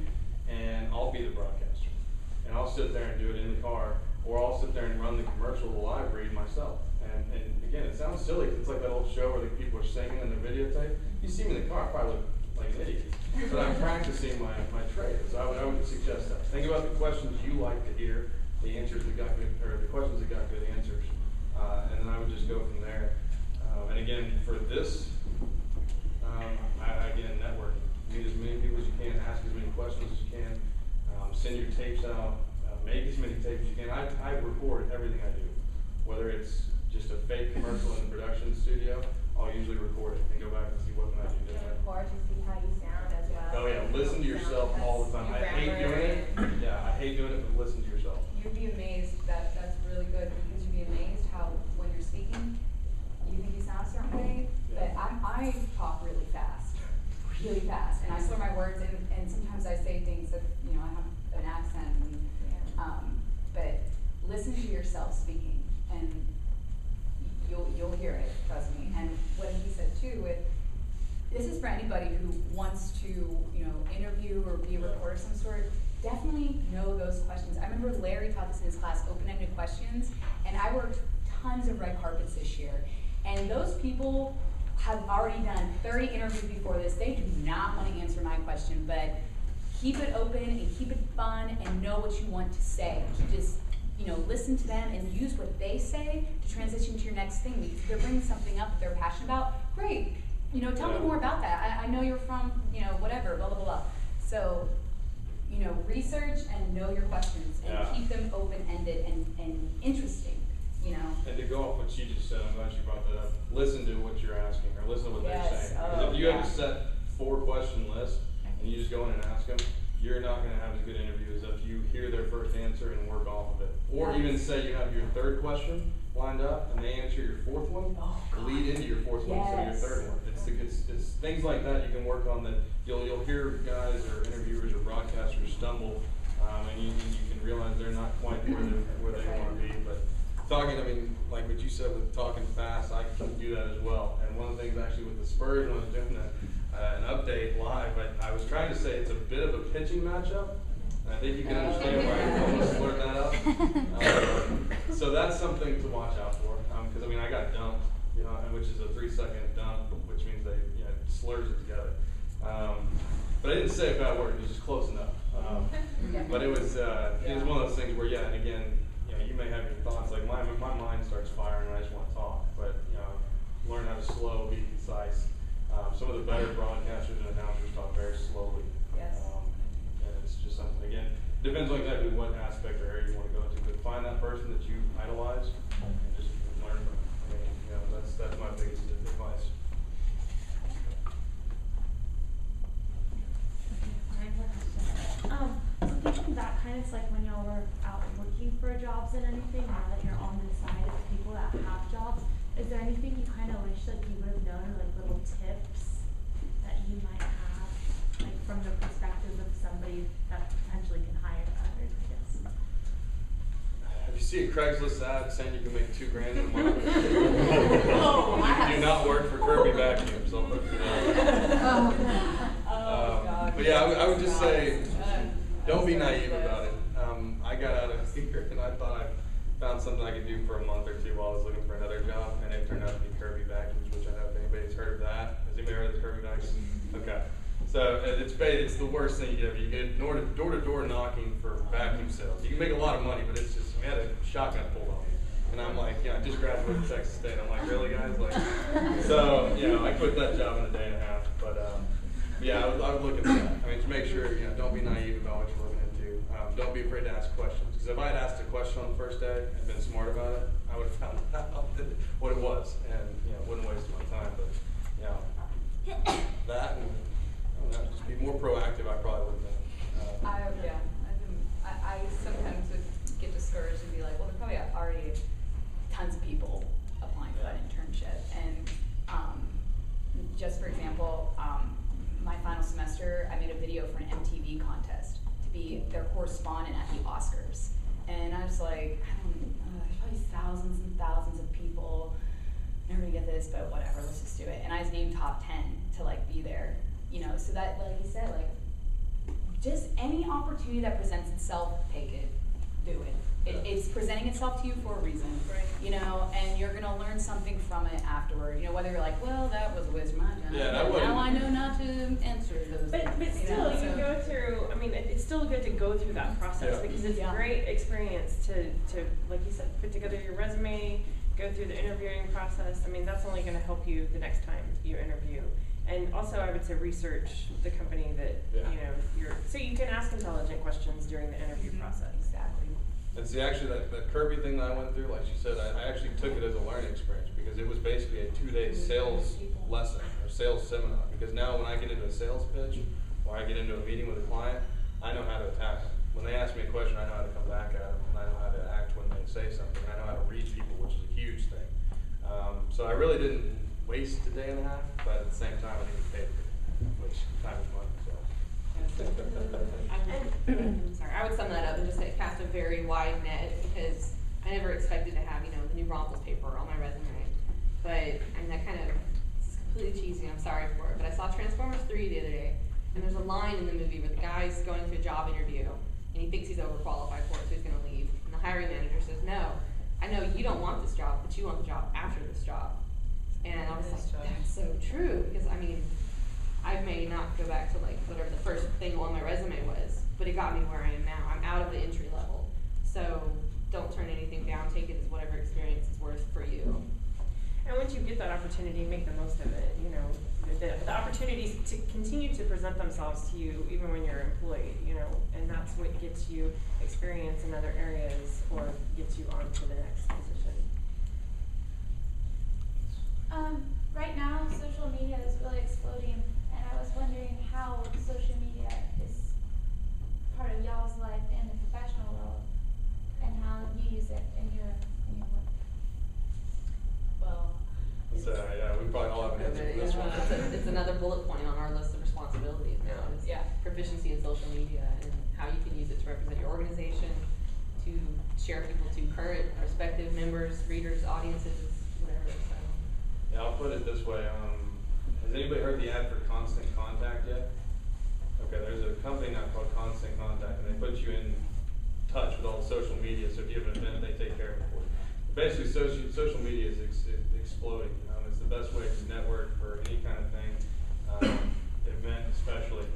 and I'll be the broadcaster. And I'll sit there and do it in the car, or I'll sit there and run the commercial live read myself. And again, it sounds silly 'cause it's like that old show where the people are singing in their videotape. You see me in the car, I probably look like an idiot. But I'm practicing my trade. So I would suggest that. Think about the questions you like to hear, the answers that got good, or the questions that got good answers. And then I would just go from there. And again, for this, again, networking. Meet as many people as you can, ask as many questions as you can, send your tapes out, make as many tapes as you can. I record everything I do, whether it's just a fake commercial in the production studio, I'll usually record it and go back and see what can I do And different. of course, you see how you sound as well. Oh yeah, listen to yourself all the time. I hate doing it. Yeah, I hate doing it, but listen to yourself. You'd be amazed, that's really good, because you'd be amazed how, when you're speaking, you think you sound a certain way, but I talk really fast, and I slur my words, and sometimes I say things that, you know, I have an accent, and, but yourself speaking, and you'll hear it, trust me. And what he said too, this is for anybody who wants to, interview or be a reporter of some sort. Definitely know those questions. I remember Larry taught this in his class, open-ended questions, and I worked tons of red carpets this year. And those people have already done 30 interviews before this. They do not want to answer my question, but keep it open and keep it fun and know what you want to say. Just, listen to them and use what they say to transition to your next thing. If they're bringing something up that they're passionate about, great. Tell me more about that. I know you're from, whatever, blah, blah, blah, blah. So, research and know your questions and keep them open-ended and interesting, And to go off what she just said, I'm glad she brought that up. Listen to what you're asking, or listen to what they're saying. Because if you have a set 4-question list and you just go in and ask them, you're not going to have as good interview as if you hear their first answer and work off of it. Or even say you have your 3rd question lined up and they answer your 4th one, lead into your 4th one instead of your 3rd one. It's things like that you can work on that you'll hear guys or interviewers or broadcasters stumble, and you can realize they're not quite where they want to be. But talking, like what you said with talking fast, I can do that as well. And one of the things actually with the Spurs when I was doing an update live, I was trying to say it's a bit of a pitching matchup. And I think you can understand why I almost blurred that out. So that's something to watch out for. Because I got dumped, which is a 3-second dump, which means they slurs it together. But I didn't say a bad word. It was just close enough. But it was one of those things where and again, you may have your thoughts. Like my mind starts firing and I just want to talk. But learn how to slow, be concise. Some of the better broadcasters and announcers talk very slowly. Yes. And it's just something, again, depends on exactly what aspect or area you want to go into. But find that person that you idolize and just learn from them. That's my biggest advice. So thinking back, kind of like when y'all were out looking for jobs and anything, now that you're on the side of people that have jobs, is there anything you kind of wish that you would have known, or like little tips that you might have, like from the perspective of somebody that potentially can hire others, I guess? If you see a Craigslist ad saying you can make $2,000 in a month, you do not work for Kirby Vacuum. So look for that. But I would just say, don't be naive about it. I got out of here and I thought I found something I could do for a month or two while I was looking for another job, and it turned out to be Kirby Vacuums, which I don't know if anybody's heard of that. Has anybody heard of the Kirby Vacuums? Okay. So it's the worst thing you get. You get door-to-door knocking for vacuum sales. You can make a lot of money, but it's just, we had a shotgun pulled on me. And I'm like, I just graduated from Texas State. I'm like, really, guys? So, I quit that job in a day and a half. But, I would look at that. To make sure, don't be naive about what you're looking into. Don't be afraid to ask questions. Because if I had asked a question on the first day and been smart about it, I would have found out what it was. And, wouldn't waste my time. But, that and, just be more proactive, I probably would have been. I sometimes would get discouraged and be like, well, there probably already tons of people applying for that internship. And just for example, my final semester, I made a video for an MTV contest to be their correspondent at the Oscars. And I was like, there's probably thousands and thousands of people. Never gonna get this, but whatever, let's just do it. And I was named top 10 to be there. So that, like you said, just any opportunity that presents itself, take it, do it. It's presenting itself to you for a reason, right. And you're gonna learn something from it afterward. Whether you're like, well, that was a waste of my time. Now I know not to answer those. But still, you go through. It's still good to go through that process because it's a great experience to, like you said, put together your resume, go through the interviewing process. That's only going to help you the next time you interview. And also, I would say research the company that so you can ask intelligent questions during the interview process. Exactly. And see, actually, that Kirby thing that I went through, like she said, I actually took it as a learning experience because it was basically a 2-day sales lesson or sales seminar. Because now when I get into a sales pitch or I get into a meeting with a client, I know how to attack them. When they ask me a question, I know how to come back at them, and I know how to act when they say something. I know how to read people, which is a huge thing. So I really didn't waste a day and a half, but at the same time, I didn't get paid for it, which time is money. Sorry, I would sum that up and just say cast a very wide net because I never expected to have, the new Broncos paper on my resume. But, that kind of, it's completely cheesy, I'm sorry for it, but I saw Transformers 3 the other day, and there's a line in the movie where the guy's going to a job interview, and he thinks he's overqualified for it, so he's gonna leave. And the hiring manager says, no, I know you don't want this job, but you want the job after this job. And I was like, that's so true, because I may not go back to whatever the first thing on my resume was, but it got me where I am now. I'm out of the entry level. So don't turn anything down, take it as whatever experience it's worth for you. And once you get that opportunity, make the most of it. The opportunities to continue to present themselves to you even when you're employed, and that's what gets you experience in other areas or gets you on to the next position. Right now, social media is really exploding, and I was wondering how social media is part of y'all's life in the professional world, and how you use it in your work. Well, So, we probably all have an answer for this one. It's another bullet point on our list of responsibilities now. Is Yeah. proficiency in social media and how you can use it to represent your organization, to share people to current, prospective members, readers, audiences, whatever. So. Yeah, I'll put it this way. Has anybody heard the ad for Constant Contact yet? Okay, there's a company now called Constant Contact, and they put you in touch with all the social media, so if you have an event, they take care of it for you. Basically, social media is exploding. It's the best way to network for any kind of thing, event especially.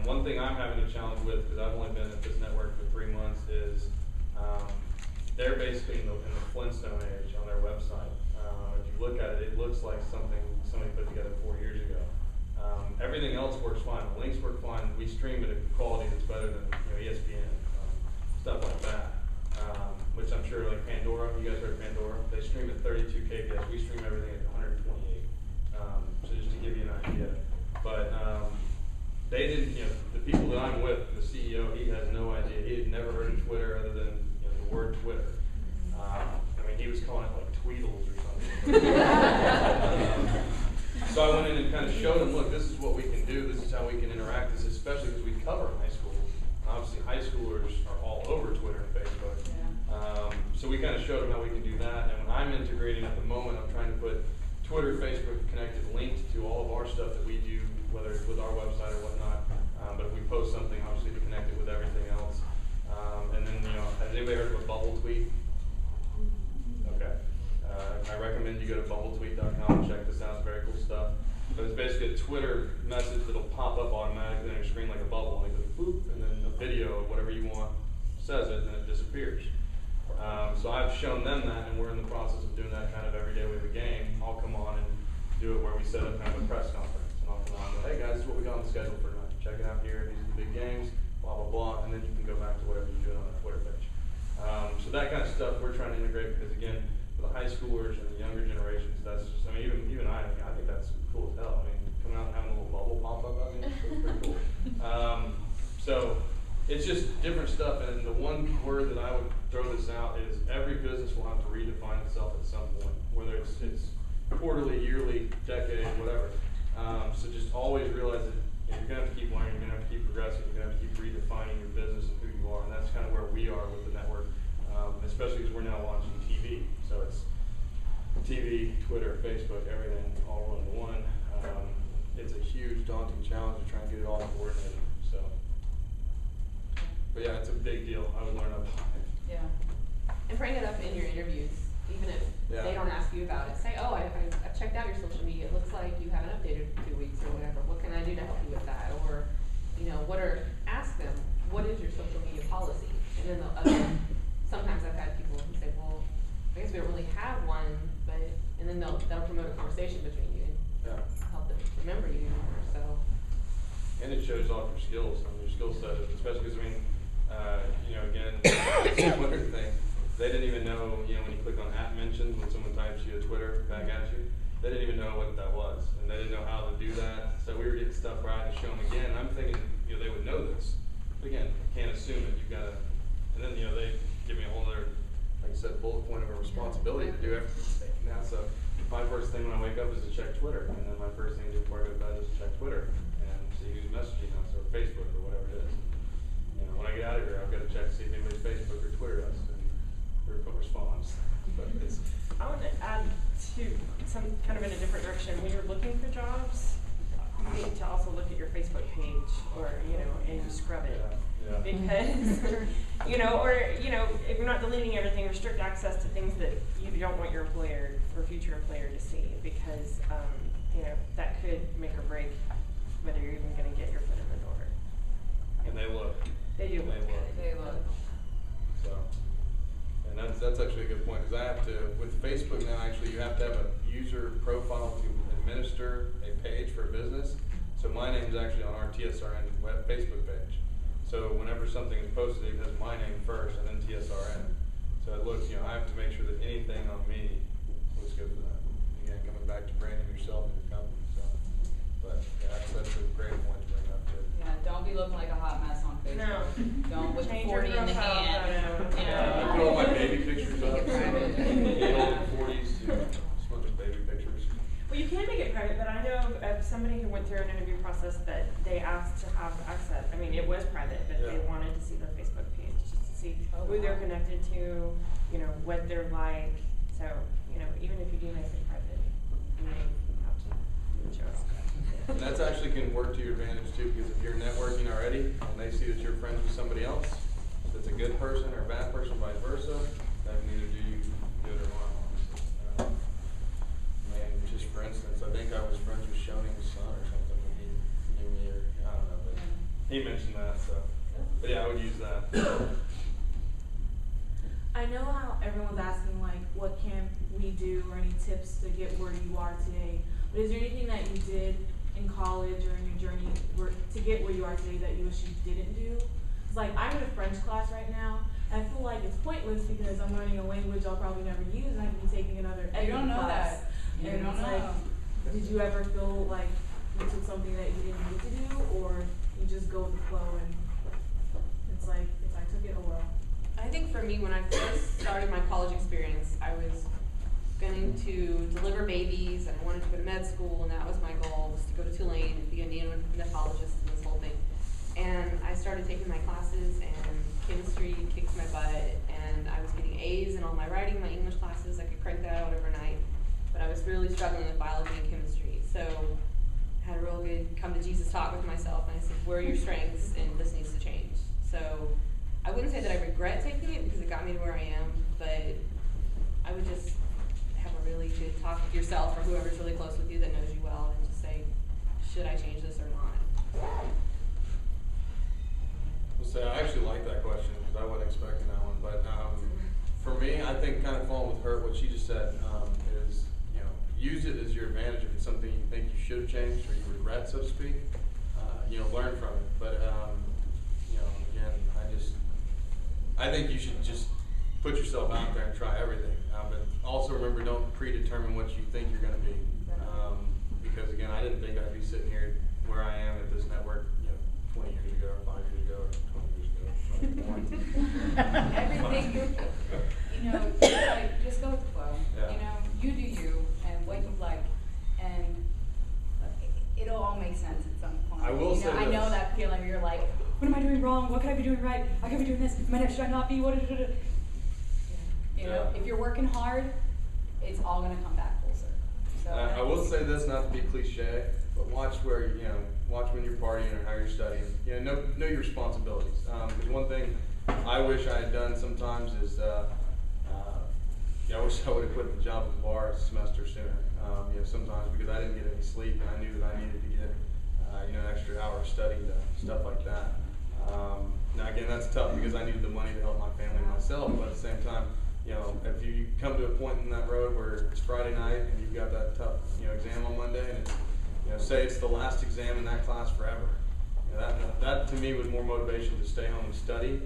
One thing I'm having a challenge with, because I've only been at this network for 3 months, is they're basically in the Flintstone age on their website. If you look at it, it looks like something somebody put together 4 years ago. Everything else works fine. The links work fine. We stream at a quality that's better than ESPN, stuff like that. Which I'm sure, like Pandora, you guys heard of Pandora? They stream at 32 kbps. We stream everything at 128. So just to give you an idea. But they didn't, the people that I'm with, the CEO, he has no idea. He had never heard of Twitter other than the word Twitter. He was calling it like Tweedles or something. So I went in and kind of showed him, look, this is what we can do. This is how we can interact. This, especially because we cover high school. Obviously, high schoolers are all over Twitter and Facebook. Yeah. So we kind of showed them how we can do that. And when I'm integrating at the moment, I'm trying to put Twitter, Facebook connected, linked to all of our stuff that we do, whether it's with our website or whatnot. But if we post something, obviously to connect it with everything else. And then, has anybody heard of a bubble tweet? Okay. I recommend you go to bubbletweet.com and check this out. It's very cool stuff. But it's basically a Twitter message that'll pop up automatically on your screen like a bubble, and it goes boop, and then a video of whatever you want says it, and it disappears. So I've shown them that, and we're in the process of doing that kind of every day we have a game. I'll come on and do it where we set up kind of a press conference, and I'll come on and go, hey guys, this is what we got on the schedule for tonight. Check it out here. These are the big games. Blah blah blah, and then you can go back to whatever you're doing on that Twitter page. So that kind of stuff we're trying to integrate because again, for the high schoolers and the younger generations, that's just, even I think that's cool as hell. Coming out and having a little bubble pop up, it's pretty cool. So it's just different stuff, and the one word that I would throw this out is every business will have to redefine itself at some point, whether it's quarterly, yearly, decade, whatever. So just always realize that you're gonna have to keep learning, you're gonna have to keep progressing, you're gonna have to keep redefining your business and who you are, and that's kind of where we are with the network, especially because we're now launching TV. So it's TV, Twitter, Facebook, everything all rolled into one. It's a huge, daunting challenge to try and get it all coordinated. So, but yeah, it's a big deal. I would learn about it. Yeah. And bring it up in your interviews, even if they don't ask you about it. Say, oh, I've checked out your social media. It looks like you haven't updated for 2 weeks or whatever. What can I do to help you with that? Or, ask them, what is your social media policy? And then sometimes I've had people who say, well, I guess we don't really have one, and then that'll promote a conversation between you and help them remember you more. So. And it shows off your skills, your skill set, especially because again, it's a Twitter thing. They didn't even know, when you click on @mentions when someone types you a Twitter back at you, they didn't even know what that was, and they didn't know how to do that. So we were getting stuff right to show them again. And I'm thinking, they would know this. But again, you can't assume it. You've got to, and then they give me a whole other, like I said, bullet point of a responsibility to do everything now. So my first thing when I wake up is to check Twitter, and then my first thing to do before I go to bed is to check Twitter and see who's messaging us or Facebook or whatever it is. When I get out of here, I've got to check to see if anybody's Facebook or Twitter us. And responds. But it's, I want to add to some kind of in a different direction. When you're looking for jobs, you need to also look at your Facebook page, or and scrub it. yeah. Because if you're not deleting everything, restrict access to things that you don't want your employer or future employer to see, because that could make or break whether you're even going to get your foot in the door. And they look. They do. They look. So, and that's actually a good point, because I have to, with Facebook now, actually, you have to have a user profile to administer a page for a business. So my name's actually on our TSRN web Facebook page. So whenever something is posted, it has my name first and then TSRN. So it looks, I have to make sure that anything on me looks good for that. Again, coming back to branding yourself and your company. So, but yeah, that's a great point to bring up too. Yeah, don't be looking like a hot mess on Facebook. No. Don't with Change 40 your in the profile hand. photo. I put all my baby pictures up. Make it private. The old 40s, just a bunch of baby pictures. Well, you can make it private, but I know of somebody who went through an interview process that they asked to have access. I mean, it was private, but they wanted to see their Facebook page, just to see who they're connected to, what they're like. So, even if you do make it private, you may have to show us. And that's actually can work to your advantage too, because if you're networking already and they see that you're friends with somebody else that's a good person or a bad person, vice versa, that can either do you good or harm. And just for instance, I think I was friends with Shoning's son or something when he knew me, or I don't know, but he mentioned that, so. But yeah, I would use that. I know how everyone's asking what can we do, or any tips to get where you are today, but is there anything that you did in college or in your journey to get where you are today that you wish you didn't do? It's like, I'm in a French class right now, and I feel like it's pointless because I'm learning a language I'll probably never use, and I can be taking another You don't know class. that. You And don't it's know. did you ever feel like you took something that you didn't need to do, or you just go with the flow and it's like, if I took it, oh well. I think for me, when I first started my college experience, I was going to deliver babies, and I wanted to go to med school, and that was my goal, was to go to Tulane and be a neonatologist and this whole thing. And I started taking my classes, and chemistry kicked my butt, and I was getting A's in all my writing, my English classes. I could crank that out overnight, but I was really struggling with biology and chemistry. So I had a real good come to Jesus talk with myself, and I said, where are your strengths, and this needs to change. So I wouldn't say that I regret taking it because it got me to where I am, but I would just have a really good talk with yourself or whoever's really close with you that knows you well, and just say, should I change this or not? So I actually like that question because I wasn't expecting that one. But for me, I think kind of following with her, what she just said is, use it as your advantage if it's something you think you should have changed or you regret, so to speak. Learn from it. But again, I think you should just put yourself out there and try everything. But also remember, don't predetermine what you think you're going to be. Because again, I didn't think I'd be sitting here where I am at this network, 20 years ago, or 5 years ago, or 20 years ago. Everything, just go with the flow. Yeah. You do you, and what you like, and it'll all make sense at some point. I will say I know this. that feeling where you're like, what am I doing wrong? What could I be doing right? I could be doing this. Should I not be? If you're working hard, it's all gonna come back full circle. So I will say this, not to be cliche, but watch where watch when you're partying or how you're studying. Know your responsibilities. Because one thing I wish I had done sometimes is, I wish I would have quit the job at the bar a semester sooner. Sometimes because I didn't get any sleep, and I knew that I needed to get an extra hour of studying to stuff like that. Now again, that's tough because I needed the money to help my family and myself, but at the same time, if you come to a point in that road where it's Friday night and you've got that tough, exam on Monday, and it's, say it's the last exam in that class forever, that to me was more motivation to stay home and study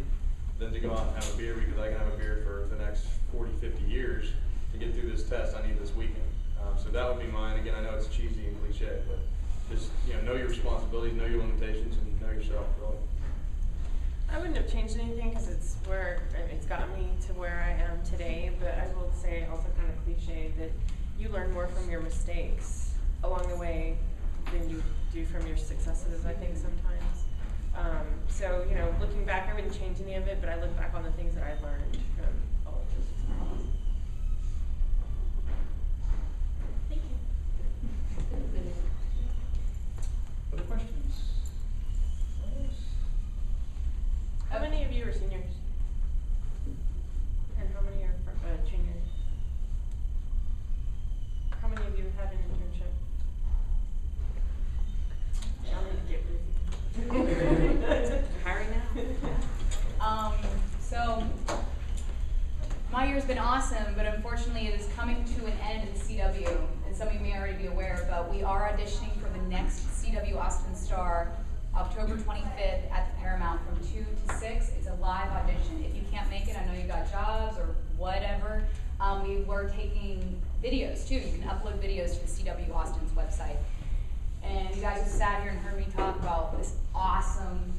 than to go out and have a beer, because I can have a beer for the next 40, 50 years to get through this test I need this weekend. So that would be mine. Again, I know it's cheesy and cliche, but just know your responsibilities, know your limitations, and know yourself, really. I wouldn't have changed anything because it's got me to where I am today, but I will say, also kind of cliche, that you learn more from your mistakes along the way than you do from your successes, I think, sometimes. So, looking back, I wouldn't change any of it, but I look back on the things that I learned from all of those awesome, but unfortunately it is coming to an end in CW, and some of you may already be aware, but we are auditioning for the next CW Austin Star, October 25th at the Paramount from 2 to 6. It's a live audition. If you can't make it, I know you got jobs or whatever. We were taking videos too. You can upload videos to the CW Austin's website. And you guys have sat here and heard me talk about this awesome,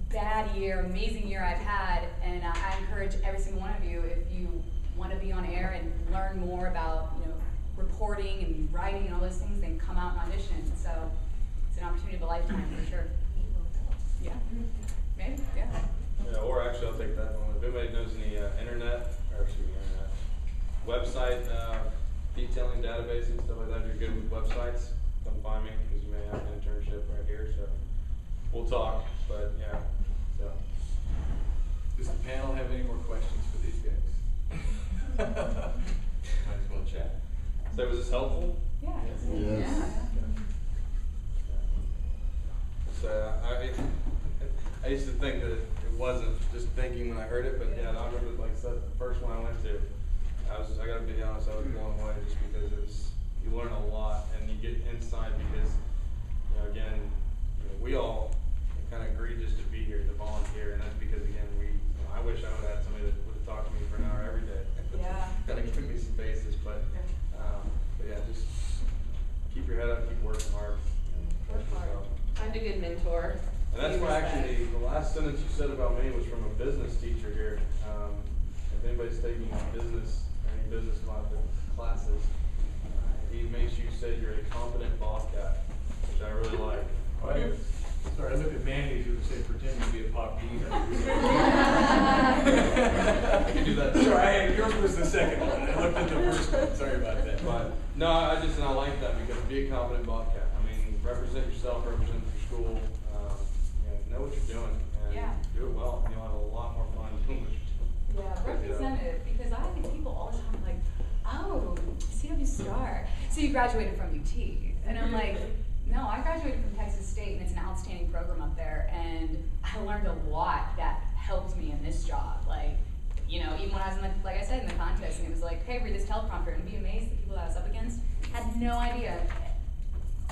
bad year, amazing year I've had, and I encourage every single one of you, if you want to be on air and learn more about, you know, reporting and writing and all those things, then come out and audition. So it's an opportunity of a lifetime for sure. Yeah, maybe, yeah. Yeah, or actually, I'll take that one. If anybody knows any website detailing databases and stuff like that, if you're good with websites, come find me, because you may have an internship right here. So we'll talk. But yeah, so. Does the panel have any more questions for these guys? Might as well chat. So was this helpful? Yeah. Yes. Yeah. So I used to think that it wasn't, just thinking when I heard it, but yeah, I remember, like I said, the first one I went to, I gotta be honest, I was blown away just because you learn a lot and you get insight because, you know, again, we all kind of agreed just to be here, to volunteer, and that's because, again, I wish I would have had somebody that would have talked to me for an hour every day. Yeah. Kind of give me some basis, but yeah, just keep your head up, keep working hard. Work hard. Find a good mentor. And that's why actually, the last sentence you said about me was from a business teacher here. If anybody's taking business, any business classes, he makes you say you're a competent bobcat, which I really like. Sorry, I looked at Mandy who said pretend to be a pop diva. I can do that too. Sorry, yours was the second one. I looked at the first one. Sorry about that. But no, I like that because be a competent bobcat. I mean, represent yourself, represent your school. Know what you're doing and do it well. You'll have a lot more fun doing what you're doing. Yeah, represent it, because I think people all the time are like, oh, CW Star. So you graduated from UT. And I'm like, no, I graduated from Texas State, and it's an outstanding program up there. And I learned a lot that helped me in this job. Like, you know, even when I was in the, like I said, in the contest, and it was like, hey, read this teleprompter, and be amazed the people that I was up against had no idea.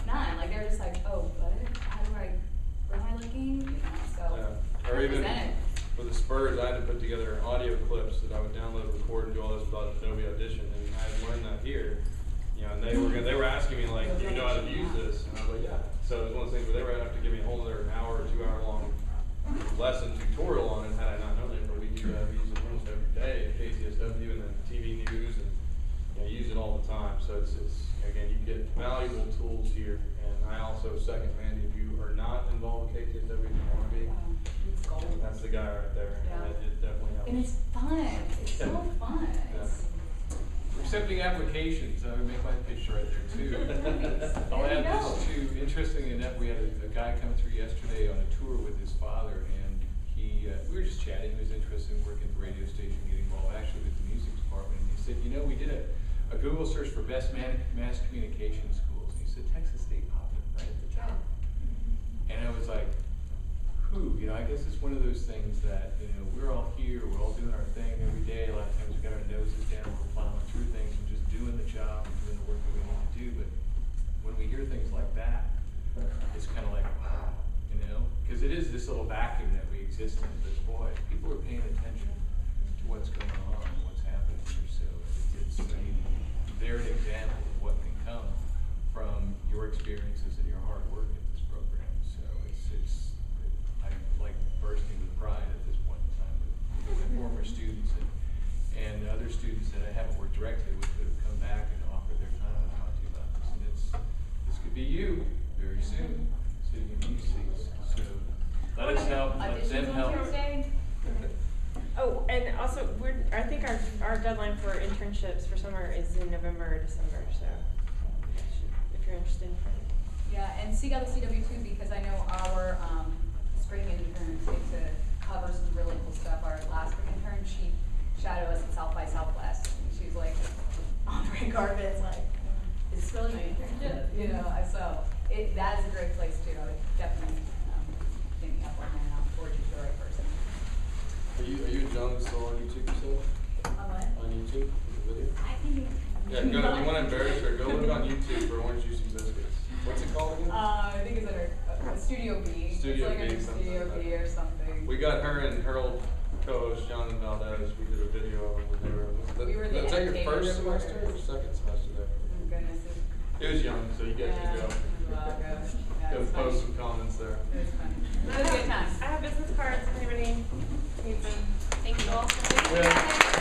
None. Like, they were just like, oh, what? How do I, where am I looking? You know, so Or even represent it. for the Spurs, I had to put together audio clips that I would download, record, and do all this without Adobe Audition, and I had learned that here. You know, and they were asking me like, do you know how to use this? And I was like, yeah. So it was one of those things where they were gonna have to give me a whole other hour or 2 hour long lesson tutorial on it. Had I not known it, but we do that. We use it almost every day at KCSW and then TV news, and use it all the time. So it's again, you can get valuable tools here. And I also second Mandy, if you are not involved with KCSW, you want to be. That's the guy right there. Yeah. And it definitely helps. And it's fun. It's so fun. Accepting applications, I would make my pitch right there too. I'll add this too. Interestingly enough, we had a guy come through yesterday on a tour with his father, and we were just chatting. He was interested in working at the radio station, getting involved actually with the music department. And he said, you know, we did a Google search for best mass communication schools. And he said, Texas State popped up right at the top. And I was like, you know, I guess it's one of those things that, you know, we're all here, we're all doing our thing every day. A lot of times we got our noses down, we're plowing through things and just doing the job and doing the work that we need to do. But when we hear things like that, it's kind of like, wow, you know, because it is this little vacuum that we exist in. But boy, people are paying attention to what's going on and what's happening here. So it's I mean, they're an example of what can come from your experiences and your hard work in this program. So it's I'm like bursting with pride at this point in time with former students and other students that I haven't worked directly with that have come back and offered their time and talked to you about this. And this could be you very soon, sitting in these seats. So let us help, let them help. Oh, and also I think our deadline for internships for summer is in November or December, so if you're interested. Yeah, and seek out the CW too, because I know our spring interns get to cover some really cool stuff. Our last spring intern, she shadowed us at South by Southwest, and she's like on the red carpet, like, is this really my internship? You know, so that is a great place too. I would definitely think up on that. I'm forward to the right person. Are you a Jones still on YouTube yourself? on YouTube, the video. I can do. Yeah, go, if you wanna embarrass her, go look on YouTube for Orange Juice and Biscuits. What's it called again? I think it's under Studio B. Studio it's like B, under something Studio like B that. or something. We got her and her old co-host, Jonathan Valdez, we did a video when they were, We were the was that your entertainment first semester or reporters. second semester there? Oh goodness. It was young, so you guys can go. Well, yeah, Go it's funny. post some comments there. It was fun. It was a good time. I have business cards if anybody needs them. Thank you all for doing Yeah. that.